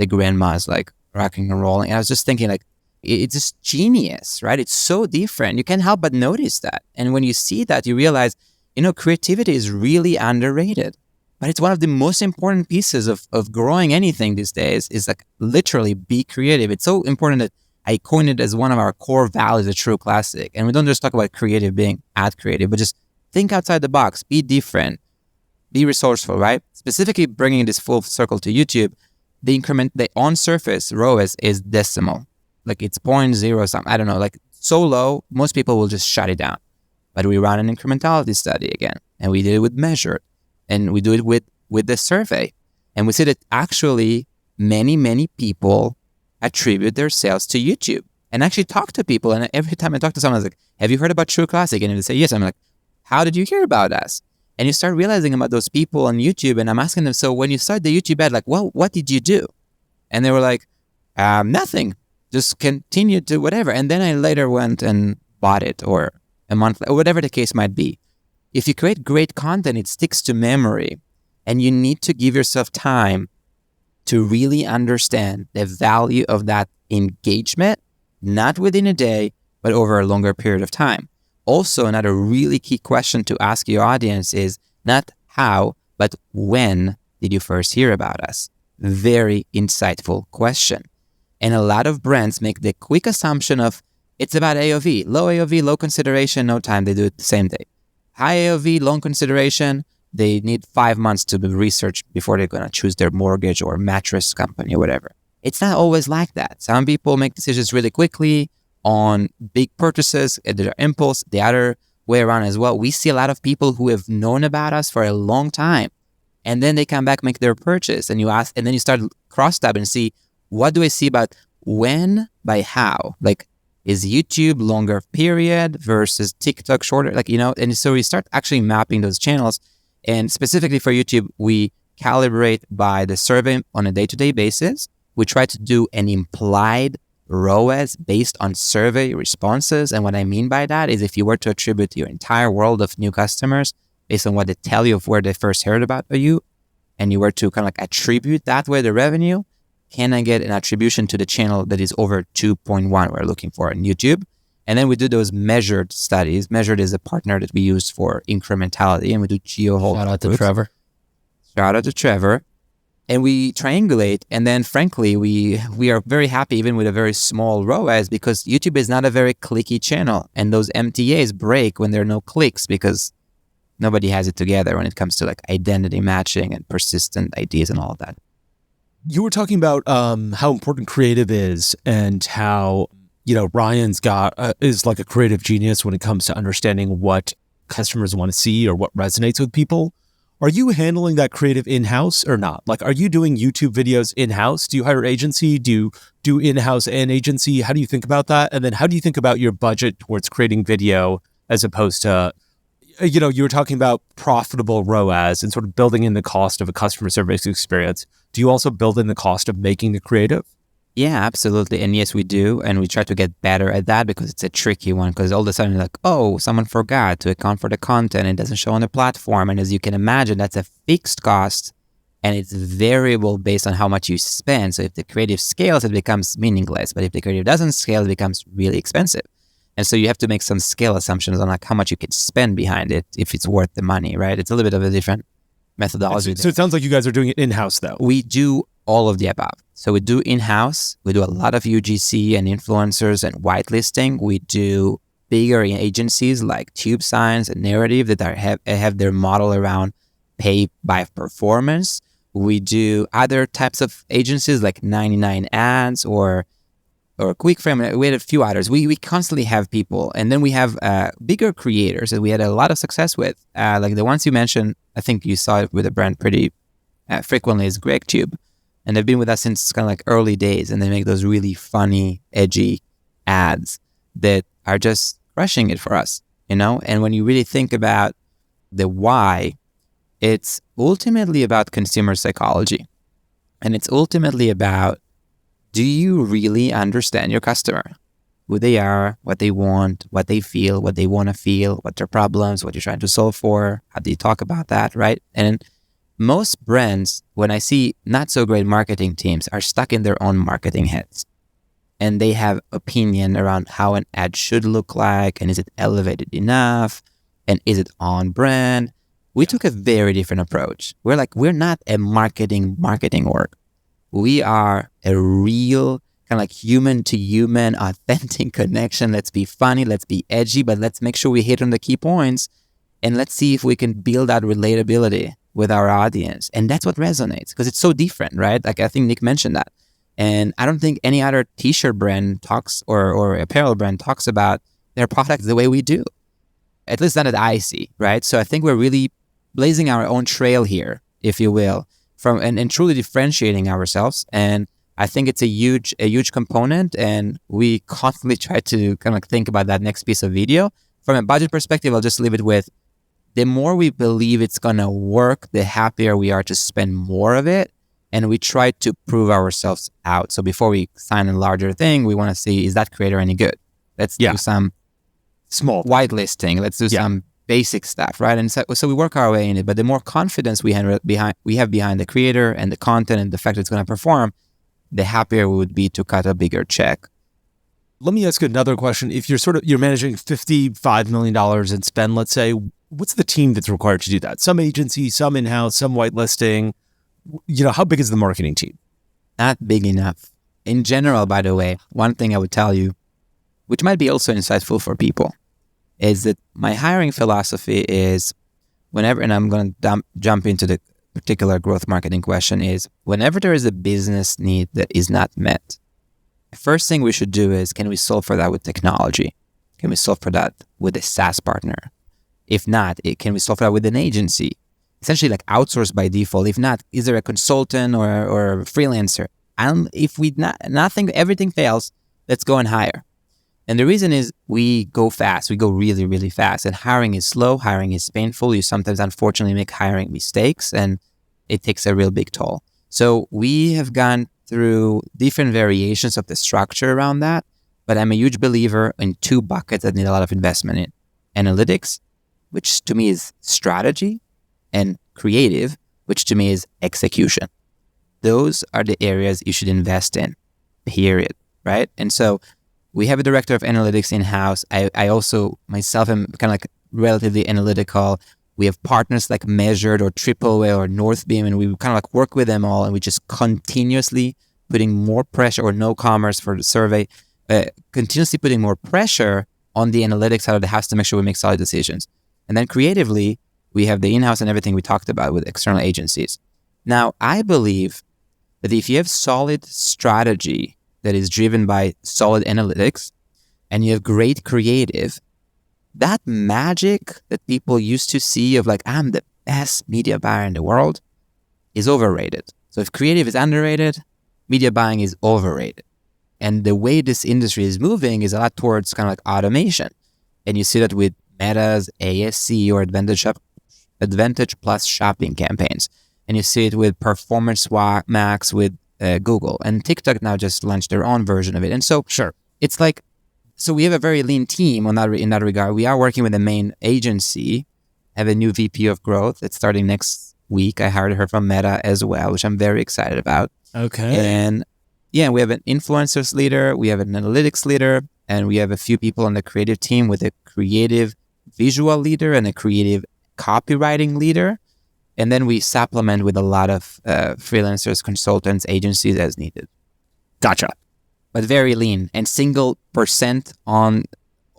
A: grandmas like rocking and rolling. And I was just thinking like, it's just genius, right? It's so different. You can't help but notice that. And when you see that, you realize, creativity is really underrated. But it's one of the most important pieces of growing anything these days is like literally be creative. It's so important that I coined it as one of our core values at True Classic. And we don't just talk about creative being ad creative, but just think outside the box, be different, be resourceful, right? Specifically bringing this full circle to YouTube, the on-surface ROAS is decimal. Like it's 0.0 something, I don't know, like so low, most people will just shut it down. But we run an incrementality study again, and we did it with measured, and we do it with the survey. And we see that actually many people attribute their sales to YouTube, and actually talk to people. And every time I talk to someone, I was like, have you heard about True Classic? And they say, yes. I'm like, how did you hear about us? And you start realizing about those people on YouTube. And I'm asking them, so when you started the YouTube ad, like, well, what did you do? And they were like, nothing, just continue to whatever. And then I later went and bought it, or a month, or whatever the case might be. If you create great content, it sticks to memory, and you need to give yourself time to really understand the value of that engagement, not within a day, but over a longer period of time. Also, another really key question to ask your audience is not how, but when did you first hear about us? Very insightful question. And a lot of brands make the quick assumption of it's about AOV, low consideration, no time, they do it the same day. High AOV, long consideration, they need 5 months to research before they're going to choose their mortgage or mattress company or whatever. It's not always like that. Some people make decisions really quickly on big purchases, their impulse, the other way around as well. We see a lot of people who have known about us for a long time, and then they come back, make their purchase, and you ask, and then you start cross-tab and see, what do I see about when by how? Like, is YouTube longer period versus TikTok shorter? Like, and so we start actually mapping those channels. And specifically for YouTube, we calibrate by the survey on a day-to-day basis. We try to do an implied ROAS based on survey responses. And what I mean by that is if you were to attribute your entire world of new customers based on what they tell you of where they first heard about you, and you were to kind of like attribute that way the revenue, can I get an attribution to the channel that is over 2.1 we're looking for on YouTube? And then we do those measured studies. Measured is a partner that we use for incrementality, and we do geo-hold.
B: Shout out to Trevor.
A: Shout out to Trevor. And we triangulate, and then frankly, we are very happy even with a very small ROAS because YouTube is not a very clicky channel, and those MTAs break when there are no clicks because nobody has it together when it comes to like identity matching and persistent IDs and all of that.
D: You were talking about how important creative is and how, Ryan's is like a creative genius when it comes to understunderstanding what customers want to see or what resonates with people. Are you handling that creative in-house or not? Like, are you doing YouTube videos in-house? Do you hire agency? Do you do in-house and agency? How do you think about that? And then how do you think about your budget towards creating video as opposed to, you were talking about profitable ROAS and sort of building in the cost of a customer service experience. Do you also build in the cost of making the creative?
A: Yeah, absolutely. And yes, we do. And we try to get better at that because it's a tricky one because all of a sudden you're like, oh, someone forgot to account for the content. It doesn't show on the platform. And as you can imagine, that's a fixed cost and it's variable based on how much you spend. So if the creative scales, it becomes meaningless. But if the creative doesn't scale, it becomes really expensive. And so you have to make some scale assumptions on like how much you can spend behind it if it's worth the money, right? It's a little bit of a different methodology.
D: So it sounds like you guys are doing it in-house though.
A: We do all of the above. So we do in-house. We do a lot of UGC and influencers and whitelisting. We do bigger agencies like Tube Science and Narrative that have their model around pay by performance. We do other types of agencies like 99 Ads or Quick Frame. We had a few others. We constantly have people. And then we have bigger creators that we had a lot of success with. Like the ones you mentioned, I think you saw it with a brand pretty frequently is GregTube. And they've been with us since kind of like early days. And they make those really funny, edgy ads that are just crushing it for us, you know? And when you really think about the why, it's ultimately about consumer psychology. And it's ultimately about, do you really understand your customer? Who they are, what they want, what they feel, what they want to feel, what their problems, what you're trying to solve for, how do you talk about that, right? And most brands, when I see not so great marketing teams, are stuck in their own marketing heads. And they have opinion around how an ad should look like, and is it elevated enough, and is it on brand? We took a very different approach. We're not a marketing org. We are a real kind of like human to human, authentic connection. Let's be funny, let's be edgy, but let's make sure we hit on the key points, and let's see if we can build that relatability with our audience. And that's what resonates because it's so different, right? Like I think Nik mentioned that. And I don't think any other t-shirt brand talks or apparel brand talks about their products the way we do. At least not that I see, right? So I think we're really blazing our own trail here, if you will, and truly differentiating ourselves. And I think it's a huge component. And we constantly try to kind of think about that next piece of video. From a budget perspective, I'll just leave it with, the more we believe it's going to work, the happier we are to spend more of it. And we try to prove ourselves out. So before we sign a larger thing, we want to see, is that creator any good? Let's do some small whitelisting. Let's do some basic stuff, right? And so we work our way in it. But the more confidence we have behind the creator and the content and the fact that it's going to perform, the happier we would be to cut a bigger check.
D: Let me ask you another question. If you're managing $55 million in spend, let's say, what's the team that's required to do that? Some agency, some in-house, some whitelisting. You know, how big is the marketing team?
A: Not big enough. In general, by the way, one thing I would tell you, which might be also insightful for people, is that my hiring philosophy is whenever, and I'm going to jump into the particular growth marketing question, is whenever there is a business need that is not met, the first thing we should do is, can we solve for that with technology? Can we solve for that with a SaaS partner? If not, can we solve for that with an agency? Essentially like outsourced by default. If not, is there a consultant or a freelancer? And if everything fails, let's go and hire. And the reason is we go fast. We go really, really fast. And hiring is slow. Hiring is painful. You sometimes, unfortunately, make hiring mistakes and it takes a real big toll. So we have gone through different variations of the structure around that. But I'm a huge believer in two buckets that need a lot of investment in. Analytics, which to me is strategy, and creative, which to me is execution. Those are the areas you should invest in, period, right? And so we have a director of analytics in-house. I also, myself, am kind of like relatively analytical. We have partners like Measured or Triple A or Northbeam, and we kind of like work with them all, and we just continuously putting more pressure, or No Commerce for the survey, continuously putting more pressure on the analytics side of the house to make sure we make solid decisions. And then creatively, we have the in-house and everything we talked about with external agencies. Now, I believe that if you have solid strategy that is driven by solid analytics and you have great creative, that magic that people used to see of like, I'm the best media buyer in the world is overrated. So if creative is underrated, media buying is overrated. And the way this industry is moving is a lot towards kind of like automation. And you see that with Meta's ASC or Advantage Plus shopping campaigns. And you see it with Performance Max with Google. And TikTok now just launched their own version of it. And so it's like, so we have a very lean team in that regard. We are working with the main agency, have a new VP of growth that's starting next week. I hired her from Meta as well, which I'm very excited about.
B: Okay.
A: And yeah, we have an influencers leader. We have an analytics leader. And we have a few people on the creative team with a creative visual leader and a creative copywriting leader. And then we supplement with a lot of freelancers, consultants, agencies as needed.
D: Gotcha.
A: But very lean and single % on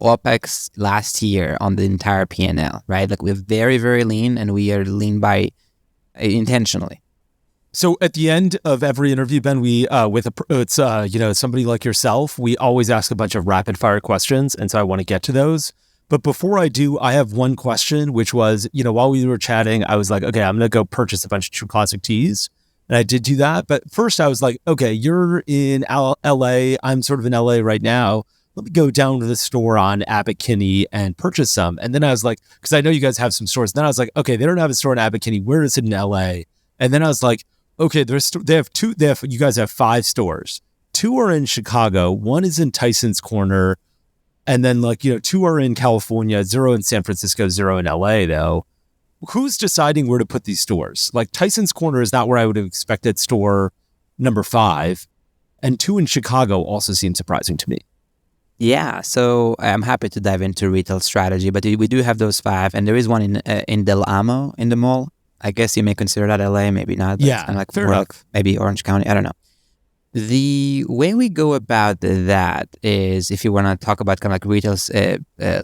A: OPEX last year on the entire P&L, right? Like we're very, very lean, and we are lean by intentionally.
D: So at the end of every interview, Ben, we somebody like yourself, we always ask a bunch of rapid fire questions, and so I want to get to those. But before I do, I have one question, which was, while we were chatting, I was like, okay, I'm going to go purchase a bunch of True Classic tees. And I did do that. But first I was like, okay, you're in LA. I'm sort of in LA right now. Let me go down to the store on Abbot Kinney and purchase some. And then I was like, because I know you guys have some stores. Then I was like, okay, they don't have a store in Abbot Kinney. Where is it in LA? And then I was like, okay, you guys have 5 stores. 2 are in Chicago. 1 is in Tyson's Corner. And then 2 are in California, 0 in San Francisco, 0 in LA though. Who's deciding where to put these stores? Like Tyson's Corner is not where I would have expected store number 5. And 2 in Chicago also seems surprising to me.
A: Yeah, so I'm happy to dive into retail strategy, but we do have those 5. And there is one in Del Amo in the mall. I guess you may consider that LA, maybe not.
D: Yeah,
A: it's kind of like
D: fair enough.
A: Maybe Orange County, I don't know. The way we go about that is, if you want to talk about kind of like retail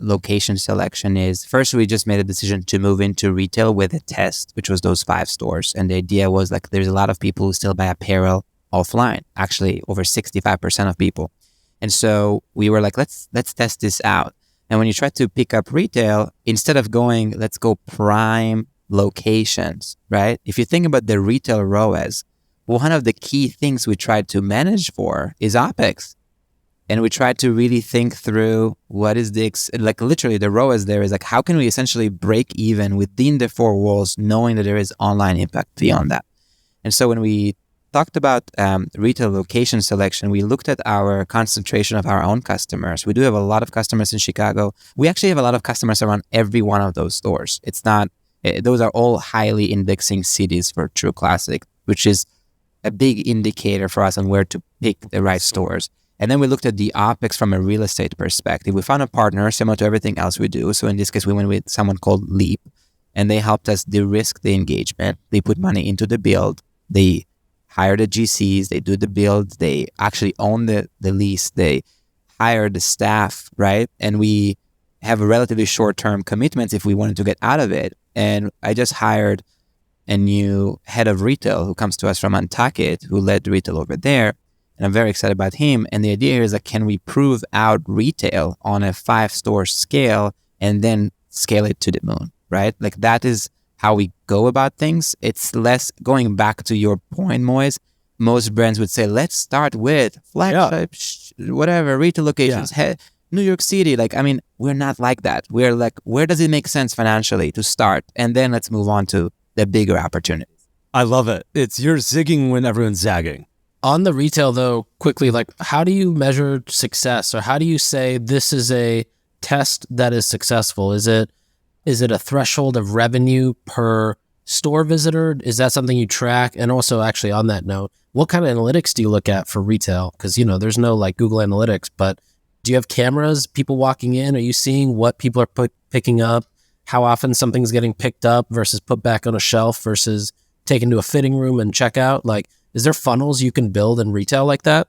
A: location selection, is first we just made a decision to move into retail with a test, which was those 5 stores. And the idea was like there's a lot of people who still buy apparel offline, actually over 65% of people. And so we were like, let's test this out. And when you try to pick up retail, instead of going, let's go prime locations, right? If you think about the retail ROAS, one of the key things we tried to manage for is OPEX. And we tried to really think through what is literally the ROAS there is like, how can we essentially break even within the 4 walls, knowing that there is online impact beyond that? And so when we talked about retail location selection, we looked at our concentration of our own customers. We do have a lot of customers in Chicago. We actually have a lot of customers around every one of those stores. It's not, those are all highly indexing cities for True Classic, which is a big indicator for us on where to pick the right stores. And then we looked at the OPEX from a real estate perspective. We found a partner similar to everything else we do. So in this case, we went with someone called Leap, and they helped us de-risk the engagement. They put money into the build. They hire the GCs. They do the build. They actually own the lease. They hire the staff, right? And we have a relatively short-term commitments if we wanted to get out of it. And I just hired a new head of retail who comes to us from Nantucket, who led retail over there. And I'm very excited about him. And the idea here is like, can we prove out retail on a 5-store scale and then scale it to the moon, right? Like that is how we go about things. It's less, going back to your point, Moiz, most brands would say, let's start with flagship, whatever, retail locations, New York City. Like, I mean, we're not like that. We're like, where does it make sense financially to start? And then let's move on to the bigger opportunities.
D: I love it. It's you're zigging when everyone's zagging.
B: On the retail though, quickly, like how do you measure success, or how do you say this is a test that is successful? Is it a threshold of revenue per store visitor? Is that something you track? And also actually on that note, what kind of analytics do you look at for retail? Because, there's no like Google Analytics, but do you have cameras, people walking in? Are you seeing what people are picking up? How often something's getting picked up versus put back on a shelf versus taken to a fitting room and check out? Like, is there funnels you can build in retail like that?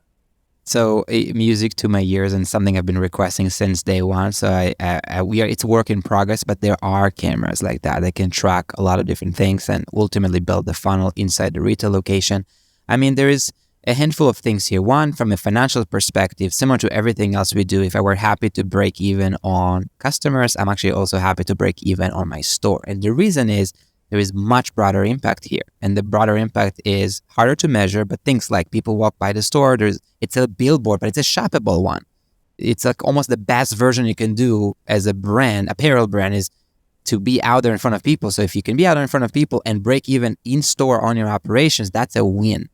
A: So music to my ears, and something I've been requesting since day one. So it's a work in progress, but there are cameras like that can track a lot of different things and ultimately build the funnel inside the retail location. I mean, there is a handful of things here. One, from a financial perspective, similar to everything else we do, if I were happy to break even on customers, I'm actually also happy to break even on my store. And the reason is there is much broader impact here. And the broader impact is harder to measure, but things like people walk by the store, it's a billboard, but it's a shoppable one. It's like almost the best version you can do as a brand, apparel brand, is to be out there in front of people. So if you can be out there in front of people and break even in store on your operations, that's a win.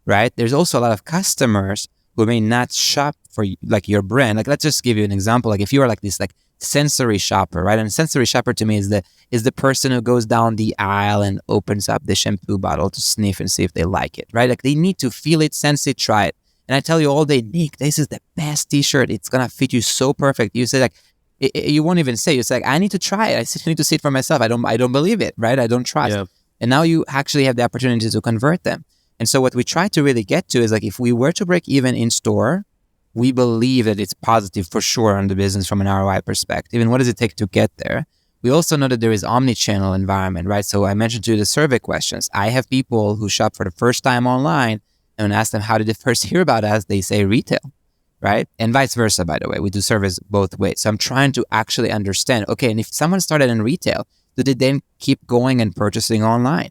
A: Right? There's also a lot of customers who may not shop for like your brand. Like, let's just give you an example. Like if you are like this like sensory shopper, right? And sensory shopper to me is the person who goes down the aisle and opens up the shampoo bottle to sniff and see if they like it, right? Like they need to feel it, sense it, try it. And I tell you all day, Nik, this is the best t-shirt. It's going to fit you so perfect. You say like, you won't even say, it's like, I need to try it. I still need to see it for myself. I don't believe it, right? I don't trust.
B: Yeah.
A: And now you actually have the opportunity to convert them. And so what we try to really get to is like, if we were to break even in store, we believe that it's positive for sure on the business from an ROI perspective. And what does it take to get there? We also know that there is omni-channel environment, right? So I mentioned to you the survey questions. I have people who shop for the first time online, and when I ask them, how did they first hear about us? They say retail, right? And vice versa, by the way. We do service both ways. So I'm trying to actually understand, okay, and if someone started in retail, do they then keep going and purchasing online,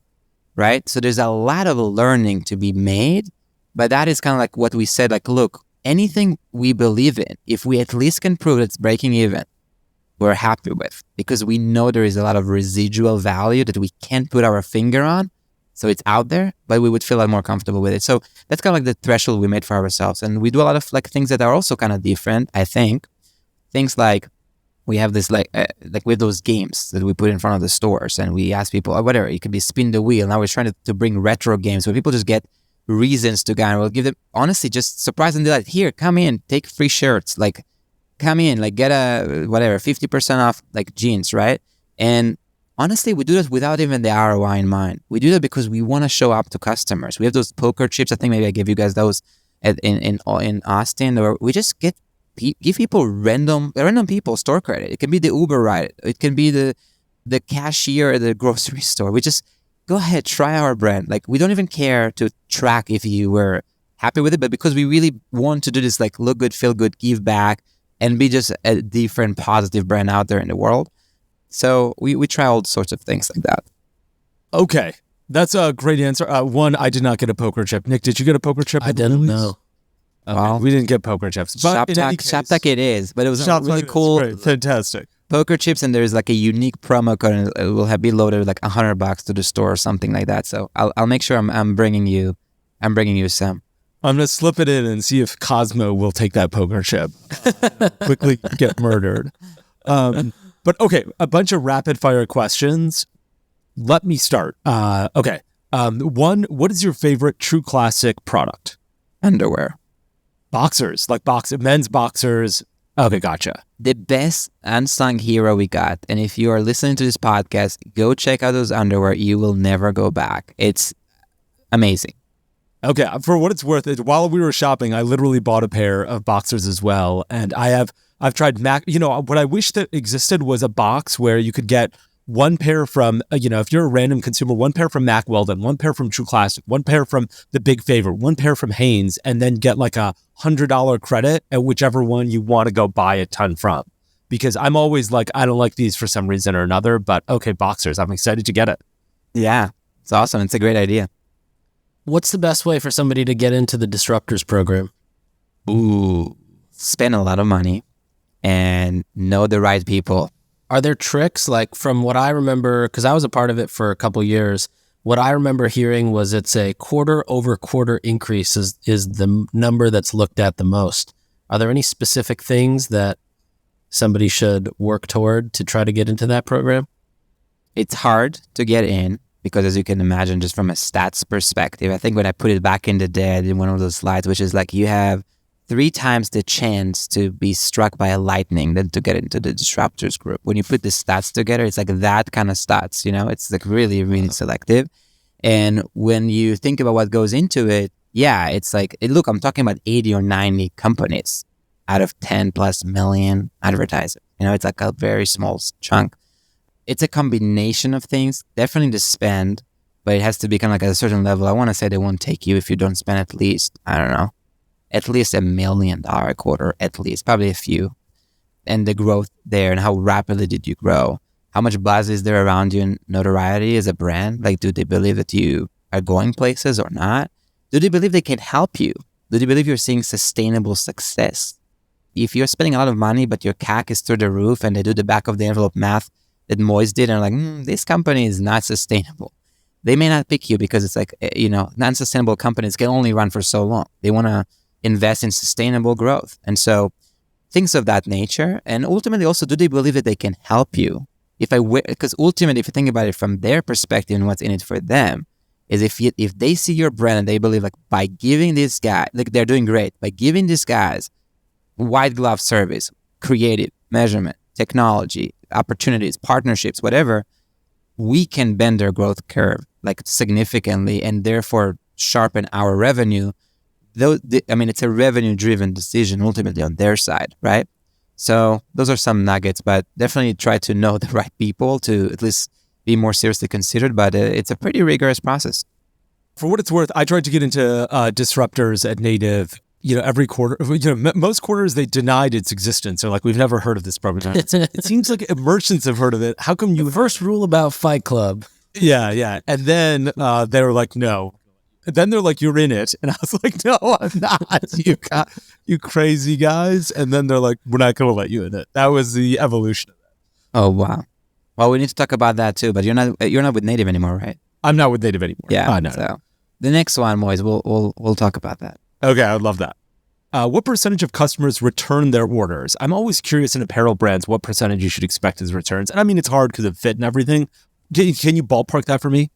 A: right? So there's a lot of learning to be made, but that is kind of like what we said, like, look, anything we believe in, if we at least can prove it's breaking even, we're happy with, because we know there is a lot of residual value that we can't put our finger on. So it's out there, but we would feel a lot more comfortable with it. So that's kind of like the threshold we made for ourselves. And we do a lot of like things that are also kind of different, I think. Things like we have this like with those games that we put in front of the stores, and we ask people, whatever, it could be spin the wheel. Now we're trying to bring retro games where people just get reasons to go, and we'll give them, honestly, just surprise and delight. Here, come in, take free shirts, like come in, like get a, whatever, 50% off like jeans, right? And honestly, we do this without even the ROI in mind. We do that because we want to show up to customers. We have those poker chips. I think maybe I gave you guys those in Austin, or we just give people random people store credit. It can be the Uber ride. It can be the cashier at the grocery store. We just go ahead, try our brand. Like, we don't even care to track if you were happy with it, but because we really want to do this, like, look good, feel good, give back, and be just a different positive brand out there in the world. So we try all sorts of things like that.
D: Okay. That's a great answer. One, I did not get a poker chip. Nik, did you get a poker chip?
B: I didn't know.
D: Okay.
A: Well,
D: we didn't get poker chips. But
A: ShopTalk it is, but it was a really cool.
D: Fantastic.
A: Poker chips, and there's like a unique promo code, and it will be loaded like $100 to the store or something like that. So I'll make sure I'm bringing you some.
D: I'm gonna slip it in and see if Cosmo will take that poker chip. Quickly get murdered. But okay, a bunch of rapid fire questions. Let me start. Okay. One, what is your favorite true classic product?
A: Underwear.
D: Boxers, like men's boxers. Okay, gotcha.
A: The best unsung hero we got. And if you are listening to this podcast, go check out those underwear. You will never go back. It's amazing.
D: Okay, for what it's worth, while we were shopping, I literally bought a pair of boxers as well. And I've tried Mac. You know, what I wish that existed was a box where you could get one pair from, if you're a random consumer, one pair from Mack Weldon, one pair from True Classic, one pair from The Big Favor, one pair from Hanes, and then get like a $100 credit at whichever one you want to go buy a ton from. Because I'm always like, I don't like these for some reason or another, but okay, boxers, I'm excited to get it.
A: Yeah, it's awesome. It's a great idea.
B: What's the best way for somebody to get into the Disruptors program?
A: Ooh, spend a lot of money and know the right people.
B: Are there tricks? Like, from what I remember, because I was a part of it for a couple years, what I remember hearing was it's a quarter-over-quarter increase is the number that's looked at the most. Are there any specific things that somebody should work toward to try to get into that program?
A: It's hard to get in because, as you can imagine, just from a stats perspective, I think when I put it back in the day, I did one of those slides, which is like you have 3 times the chance to be struck by a lightning than to get into the Disruptors group. When you put the stats together, it's like that kind of stats, it's like really, really selective. And when you think about what goes into it, yeah, it's like, look, I'm talking about 80 or 90 companies out of 10 plus million advertisers. It's like a very small chunk. It's a combination of things, definitely the spend, but it has to be kind of like at a certain level. I want to say they won't take you if you don't spend at least, I don't know, at least $1 million a quarter, at least, probably a few. And the growth there, and how rapidly did you grow? How much buzz is there around you and notoriety as a brand? Like, do they believe that you are going places or not? Do they believe they can help you? Do they believe you're seeing sustainable success? If you're spending a lot of money, but your CAC is through the roof, and they do the back of the envelope math that Moiz did, and like, this company is not sustainable. They may not pick you because it's like, non-sustainable companies can only run for so long. They want to invest in sustainable growth. And so things of that nature. And ultimately also, do they believe that they can help you? Because ultimately, if you think about it from their perspective and what's in it for them, is if they see your brand and they believe like by giving this guy, like they're doing great, by giving these guys white glove service, creative, measurement, technology, opportunities, partnerships, whatever, we can bend their growth curve like significantly and therefore sharpen our revenue. It's a revenue-driven decision ultimately on their side, right? So those are some nuggets, but definitely try to know the right people to at least be more seriously considered. But it's a pretty rigorous process.
D: For what it's worth, I tried to get into disruptors at Native. Every quarter, most quarters they denied its existence. They're like, we've never heard of this program. It seems like merchants have heard of it. How come you?
B: The first rule about Fight Club.
D: Yeah. And then they were like, no. And then they're like, you're in it. And I was like, no, I'm not. You crazy guys. And then they're like, we're not going to let you in it. That was the evolution of that.
A: Oh, wow. Well, we need to talk about that too, but you're not with Native anymore, right?
D: I'm not with Native anymore.
A: Yeah.
D: No.
A: So the next one, Moiz, we'll talk about that.
D: Okay, I would love that. What percentage of customers return their orders? I'm always curious in apparel brands what percentage you should expect as returns. And I mean, it's hard because of fit and everything. Can you ballpark that for me?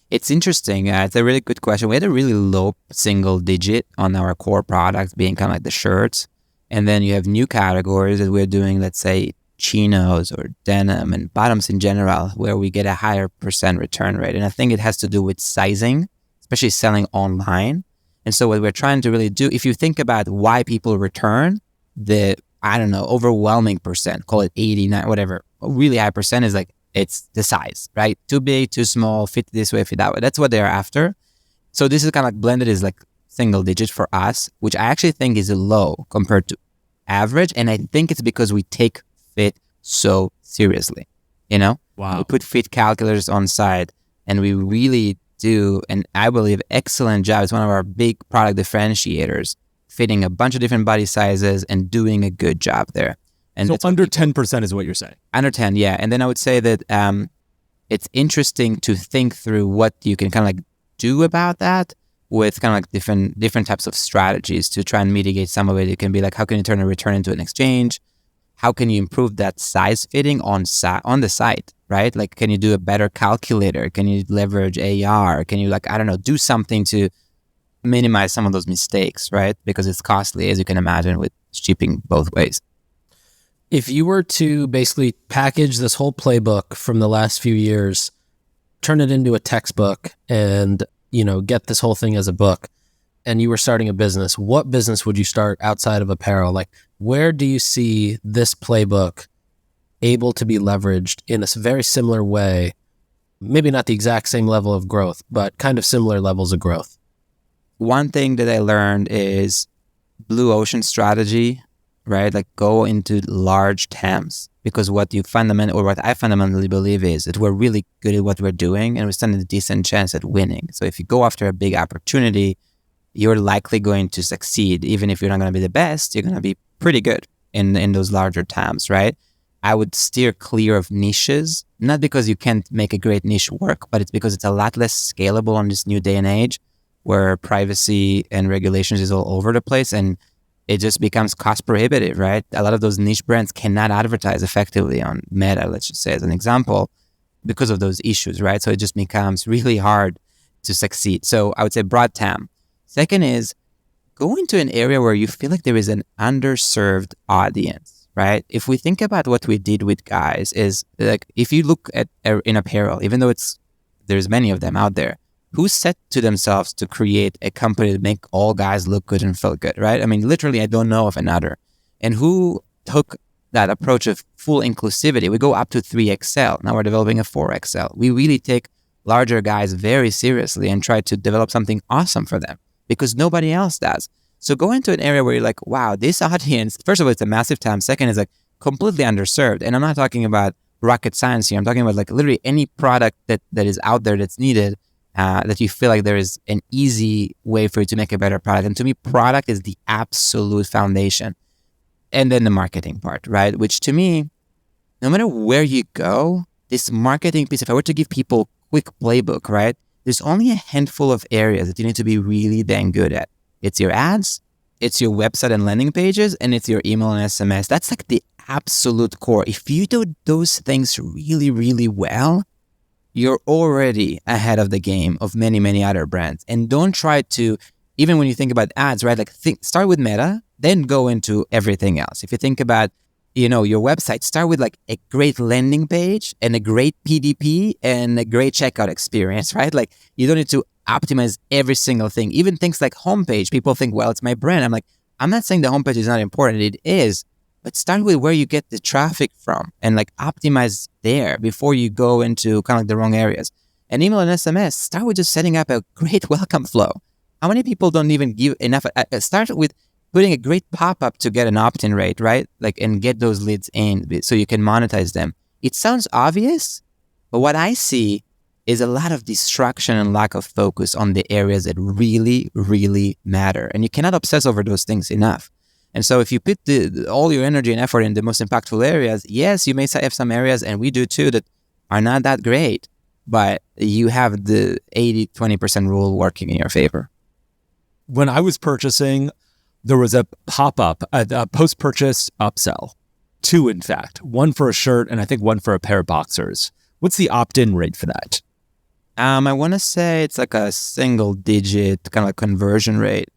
A: It's interesting. It's a really good question. We had a really low single digit on our core products being kind of like the shirts. And then you have new categories that we're doing, let's say, chinos or denim and bottoms in general, where we get a higher percent return rate. And I think it has to do with sizing, especially selling online. And so what we're trying to really do, if you think about why people return, the, overwhelming percent, call it 89, whatever, a really high percent is like, it's the size, right? Too big, too small, fit this way, fit that way. That's what they're after. So this is kind of like blended is like single digit for us, which I actually think is low compared to average. And I think it's because we take fit so seriously,
D: Wow.
A: We put fit calculators on site and we really do, and I believe, excellent job. It's one of our big product differentiators, fitting a bunch of different body sizes and doing a good job there. And
D: so under 10% is what you're saying?
A: Under 10, yeah. And then I would say that it's interesting to think through what you can kind of like do about that with kind of like different types of strategies to try and mitigate some of it. It can be like, how can you turn a return into an exchange? How can you improve that size fitting on the site, right? Like, can you do a better calculator? Can you leverage AR? Can you do something to minimize some of those mistakes, right? Because it's costly, as you can imagine, with shipping both ways.
B: If you were to basically package this whole playbook from the last few years, turn it into a textbook and, get this whole thing as a book, and you were starting a business, what business would you start outside of apparel? Like, where do you see this playbook able to be leveraged in a very similar way? Maybe not the exact same level of growth, but kind of similar levels of growth.
A: One thing that I learned is blue ocean strategy, right? Like, go into large TAMs, because what I fundamentally believe is that we're really good at what we're doing and we stand a decent chance at winning. So if you go after a big opportunity, you're likely going to succeed. Even if you're not going to be the best, you're going to be pretty good in those larger TAMs, right? I would steer clear of niches, not because you can't make a great niche work, but it's because it's a lot less scalable on this new day and age where privacy and regulations is all over the place and it just becomes cost prohibitive, right? A lot of those niche brands cannot advertise effectively on Meta, let's just say as an example, because of those issues, right? So it just becomes really hard to succeed. So I would say broad TAM. Second is go into an area where you feel like there is an underserved audience, right? If we think about what we did with guys is like, if you look at in apparel, even though there's many of them out there, who set to themselves to create a company to make all guys look good and feel good, right? I mean, literally, I don't know of another. And who took that approach of full inclusivity? We go up to 3XL. Now we're developing a 4XL. We really take larger guys very seriously and try to develop something awesome for them because nobody else does. So go into an area where you're like, wow, this audience, first of all, it's a massive TAM. Second is like completely underserved. And I'm not talking about rocket science here. I'm talking about like literally any product that is out there that's needed. That you feel like there is an easy way for you to make a better product. And to me, product is the absolute foundation. And then the marketing part, right? Which to me, no matter where you go, this marketing piece, if I were to give people a quick playbook, right? There's only a handful of areas that you need to be really dang good at. It's your ads, it's your website and landing pages, and it's your email and SMS. That's like the absolute core. If you do those things really, really well, you're already ahead of the game of many, many other brands. And don't try to, even when you think about ads, right? Like start with Meta, then go into everything else. If you think about, your website, start with like a great landing page and a great PDP and a great checkout experience, right? Like you don't need to optimize every single thing. Even things like homepage, people think, well, it's my brand. I'm like, I'm not saying the homepage is not important. It is, but start with where you get the traffic from and like optimize there before you go into kind of like the wrong areas. And email and SMS, start with just setting up a great welcome flow. How many people don't even give enough? Start with putting a great pop-up to get an opt-in rate, right? Like, and get those leads in so you can monetize them. It sounds obvious, but what I see is a lot of distraction and lack of focus on the areas that really, really matter. And you cannot obsess over those things enough. And so if you put all your energy and effort in the most impactful areas, yes, you may have some areas, and we do too, that are not that great, but you have the 80-20% rule working in your favor.
D: When I was purchasing, there was a pop-up, a post-purchase upsell. 2, in fact. 1 for a shirt and I think 1 for a pair of boxers. What's the opt-in rate for that?
A: I want to say it's like a single-digit kind of like conversion rate.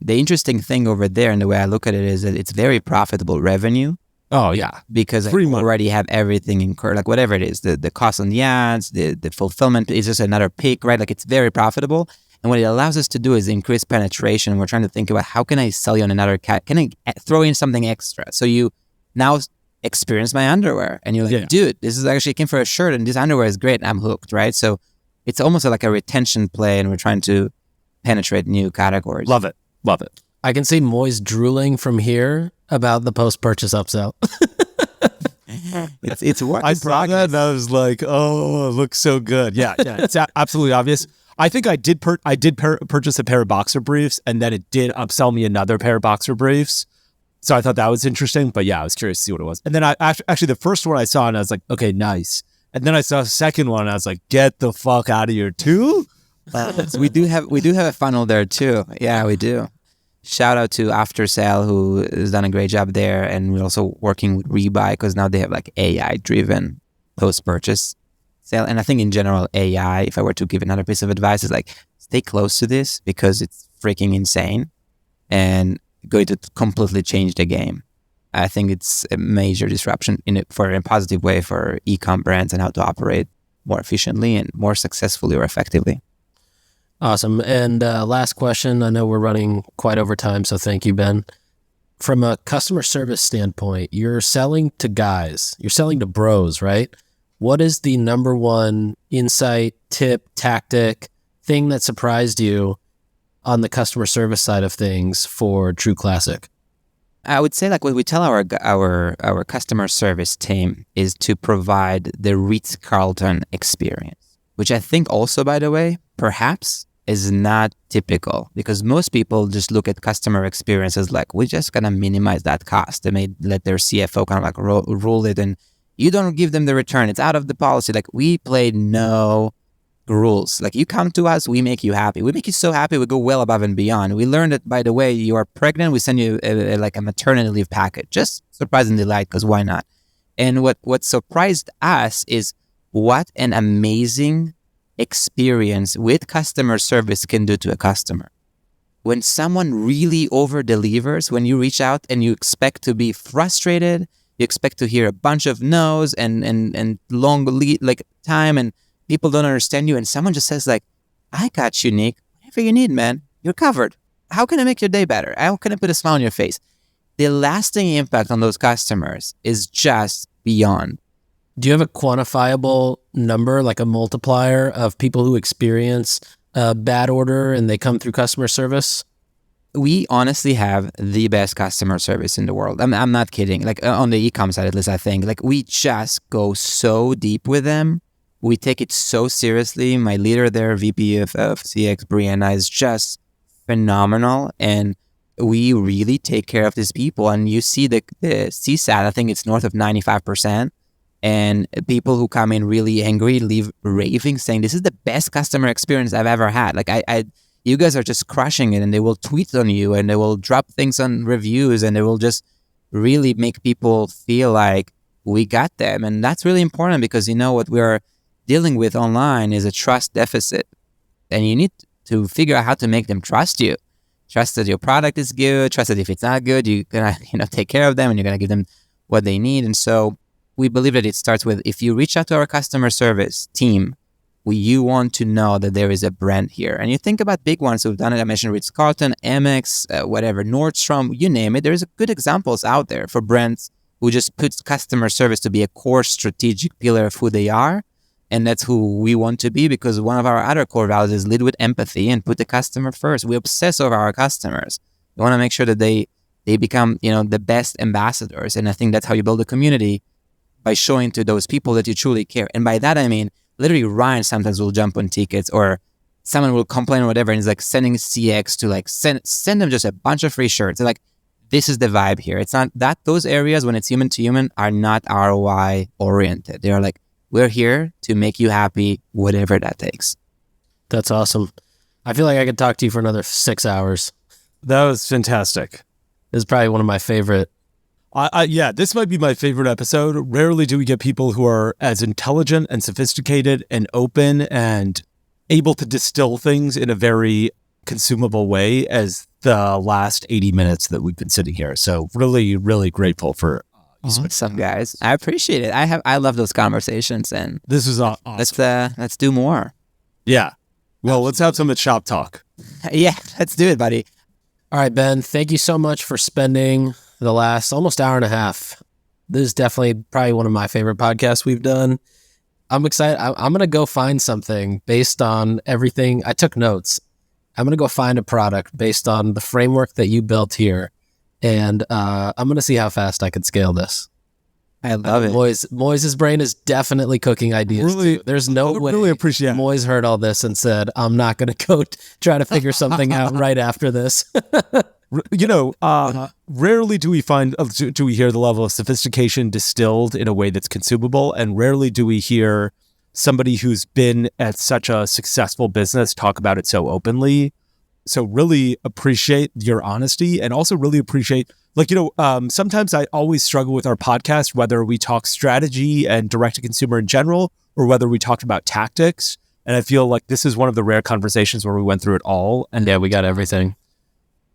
A: The interesting thing over there, and the way I look at it, is that it's very profitable revenue.
D: Oh, yeah.
A: Because I already have everything incurred, like whatever it is, the cost on the ads, the fulfillment is just another pick, right? Like it's very profitable. And what it allows us to do is increase penetration. We're trying to think about how can I sell you on another can I throw in something extra? So you now experience my underwear and you're like, dude, this is actually came for a shirt and this underwear is great. I'm hooked, right? So it's almost like a retention play and we're trying to penetrate new categories.
D: Love it. Love it.
B: I can see Moiz drooling from here about the post-purchase upsell.
A: It's what
D: I saw that and I was like, oh, it looks so good. Yeah, it's absolutely obvious. I think I did purchase a pair of boxer briefs, and then it did upsell me another pair of boxer briefs. So I thought that was interesting. But yeah, I was curious to see what it was. And then I actually the first one I saw, and I was like, okay, nice. And then I saw the second one, and I was like, get the fuck out of here too.
A: So we do have a funnel there too. Yeah, we do. Shout out to After Sale, who has done a great job there, and we're also working with Rebuy because now they have like AI-driven post-purchase sale. And I think in general, AI, if I were to give another piece of advice, is like stay close to this because it's freaking insane and going to completely change the game. I think it's a major disruption in a positive way for e-com brands and how to operate more efficiently and more successfully or effectively.
B: Awesome. And last question. I know we're running quite over time, so thank you, Ben. From a customer service standpoint, you're selling to guys. You're selling to bros, right? What is the number one insight, tip, tactic, thing that surprised you on the customer service side of things for True Classic?
A: I would say like what we tell our customer service team is to provide the Ritz-Carlton experience, which I think also, by the way, perhaps is not typical because most people just look at customer experience as like, we're just going to minimize that cost. They may let their CFO kind of like rule it and you don't give them the return. It's out of the policy. Like we play no rules. Like you come to us, we make you happy. We make you so happy, we go well above and beyond. We learned that, by the way, you are pregnant, we send you a maternity leave package. Just surprise and delight because why not? And what surprised us is what an amazing experience with customer service can do to a customer. When someone really over-delivers, when you reach out and you expect to be frustrated, you expect to hear a bunch of no's and long lead like time and people don't understand you, and someone just says like, I got you, Nik. Whatever you need, man, you're covered. How can I make your day better? How can I put a smile on your face? The lasting impact on those customers is just beyond.
B: Do you have a quantifiable number, like a multiplier of people who experience a bad order and they come through customer service?
A: We honestly have the best customer service in the world. I'm not kidding. Like on the e-com side, at least I think, like we just go so deep with them. We take it so seriously. My leader there, VP of CX, Brianna, is just phenomenal. And we really take care of these people. And you see the CSAT, I think it's north of 95%. And people who come in really angry leave raving, saying, this is the best customer experience I've ever had. Like you guys are just crushing it, and they will tweet on you and they will drop things on reviews and they will just really make people feel like we got them. And that's really important because you know what, we're dealing with online is a trust deficit. And you need to figure out how to make them trust you. Trust that your product is good. Trust that if it's not good, you're going to take care of them and you're going to give them what they need. And so we believe that it starts with, if you reach out to our customer service team, you want to know that there is a brand here. And you think about big ones who've done it. I mentioned Ritz-Carlton, Amex, whatever, Nordstrom, you name it. There's good examples out there for brands who just puts customer service to be a core strategic pillar of who they are. And that's who we want to be, because one of our other core values is lead with empathy and put the customer first. We obsess over our customers. We want to make sure that they become, the best ambassadors. And I think that's how you build a community, by showing to those people that you truly care. And by that, I mean, literally Ryan sometimes will jump on tickets, or someone will complain or whatever, and he's like sending CX to send them just a bunch of free shirts. They're like, this is the vibe here. It's not that those areas when it's human to human are not ROI oriented. They're like, we're here to make you happy, whatever that takes.
B: That's awesome. I feel like I could talk to you for another 6 hours.
D: That was fantastic.
B: This is probably one of my favorite.
D: Yeah, this might be my favorite episode. Rarely do we get people who are as intelligent and sophisticated and open and able to distill things in a very consumable way as the last 80 minutes that we've been sitting here. So really, really grateful for
A: Awesome, guys. I appreciate it. I love those conversations, and
D: this is awesome.
A: Let's do more.
D: Yeah. Well, let's have some at Shop Talk.
A: Yeah, let's do it, buddy.
B: All right, Ben, thank you so much for spending the last almost hour and a half. This is definitely probably one of my favorite podcasts we've done. I'm excited. I'm going to go find something based on everything. I took notes. I'm going to go find a product based on the framework that you built here. And I'm going to see how fast I can scale this.
A: I love it.
B: Moiz's brain is definitely cooking ideas. Really, there's no way
D: really appreciate
B: Moiz heard all this and said, I'm not going to go try to figure something out right after this.
D: Rarely do we hear the level of sophistication distilled in a way that's consumable, and rarely do we hear somebody who's been at such a successful business talk about it so openly. So really appreciate your honesty, and also really appreciate, sometimes I always struggle with our podcast, whether we talk strategy and direct to consumer in general, or whether we talked about tactics. And I feel like this is one of the rare conversations where we went through it all. And
B: yeah, we got everything.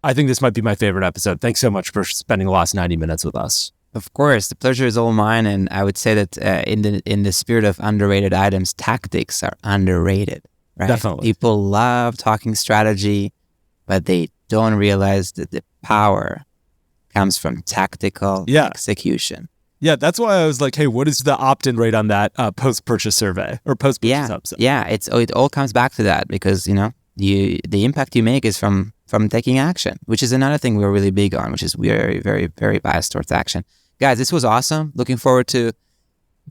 D: I think this might be my favorite episode. Thanks so much for spending the last 90 minutes with us.
A: Of course, the pleasure is all mine. And I would say that in the spirit of underrated items, tactics are underrated, right?
D: Definitely.
A: People love talking strategy, but they don't realize that the power comes from tactical execution.
D: Yeah, that's why I was like, hey, what is the opt-in rate on that post-purchase survey or post-purchase episode?
A: Yeah, it all comes back to that, because, the impact you make is from taking action, which is another thing we're really big on, which is we are very, very, very biased towards action. Guys, this was awesome. Looking forward to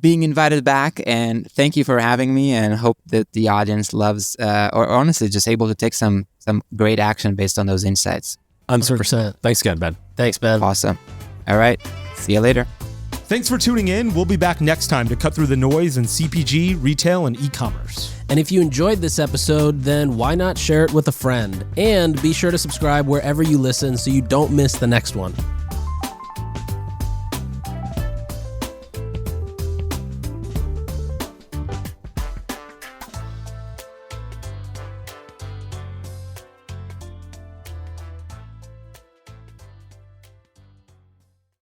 A: being invited back, and thank you for having me, and hope that the audience loves, or honestly just able to take some great action based on those insights.
B: 100%.
D: Thanks again, Ben.
B: Thanks, Ben.
A: Awesome. All right. See you later.
C: Thanks for tuning in. We'll be back next time to cut through the noise in CPG, retail, and e-commerce.
B: And if you enjoyed this episode, then why not share it with a friend? And be sure to subscribe wherever you listen so you don't miss the next one.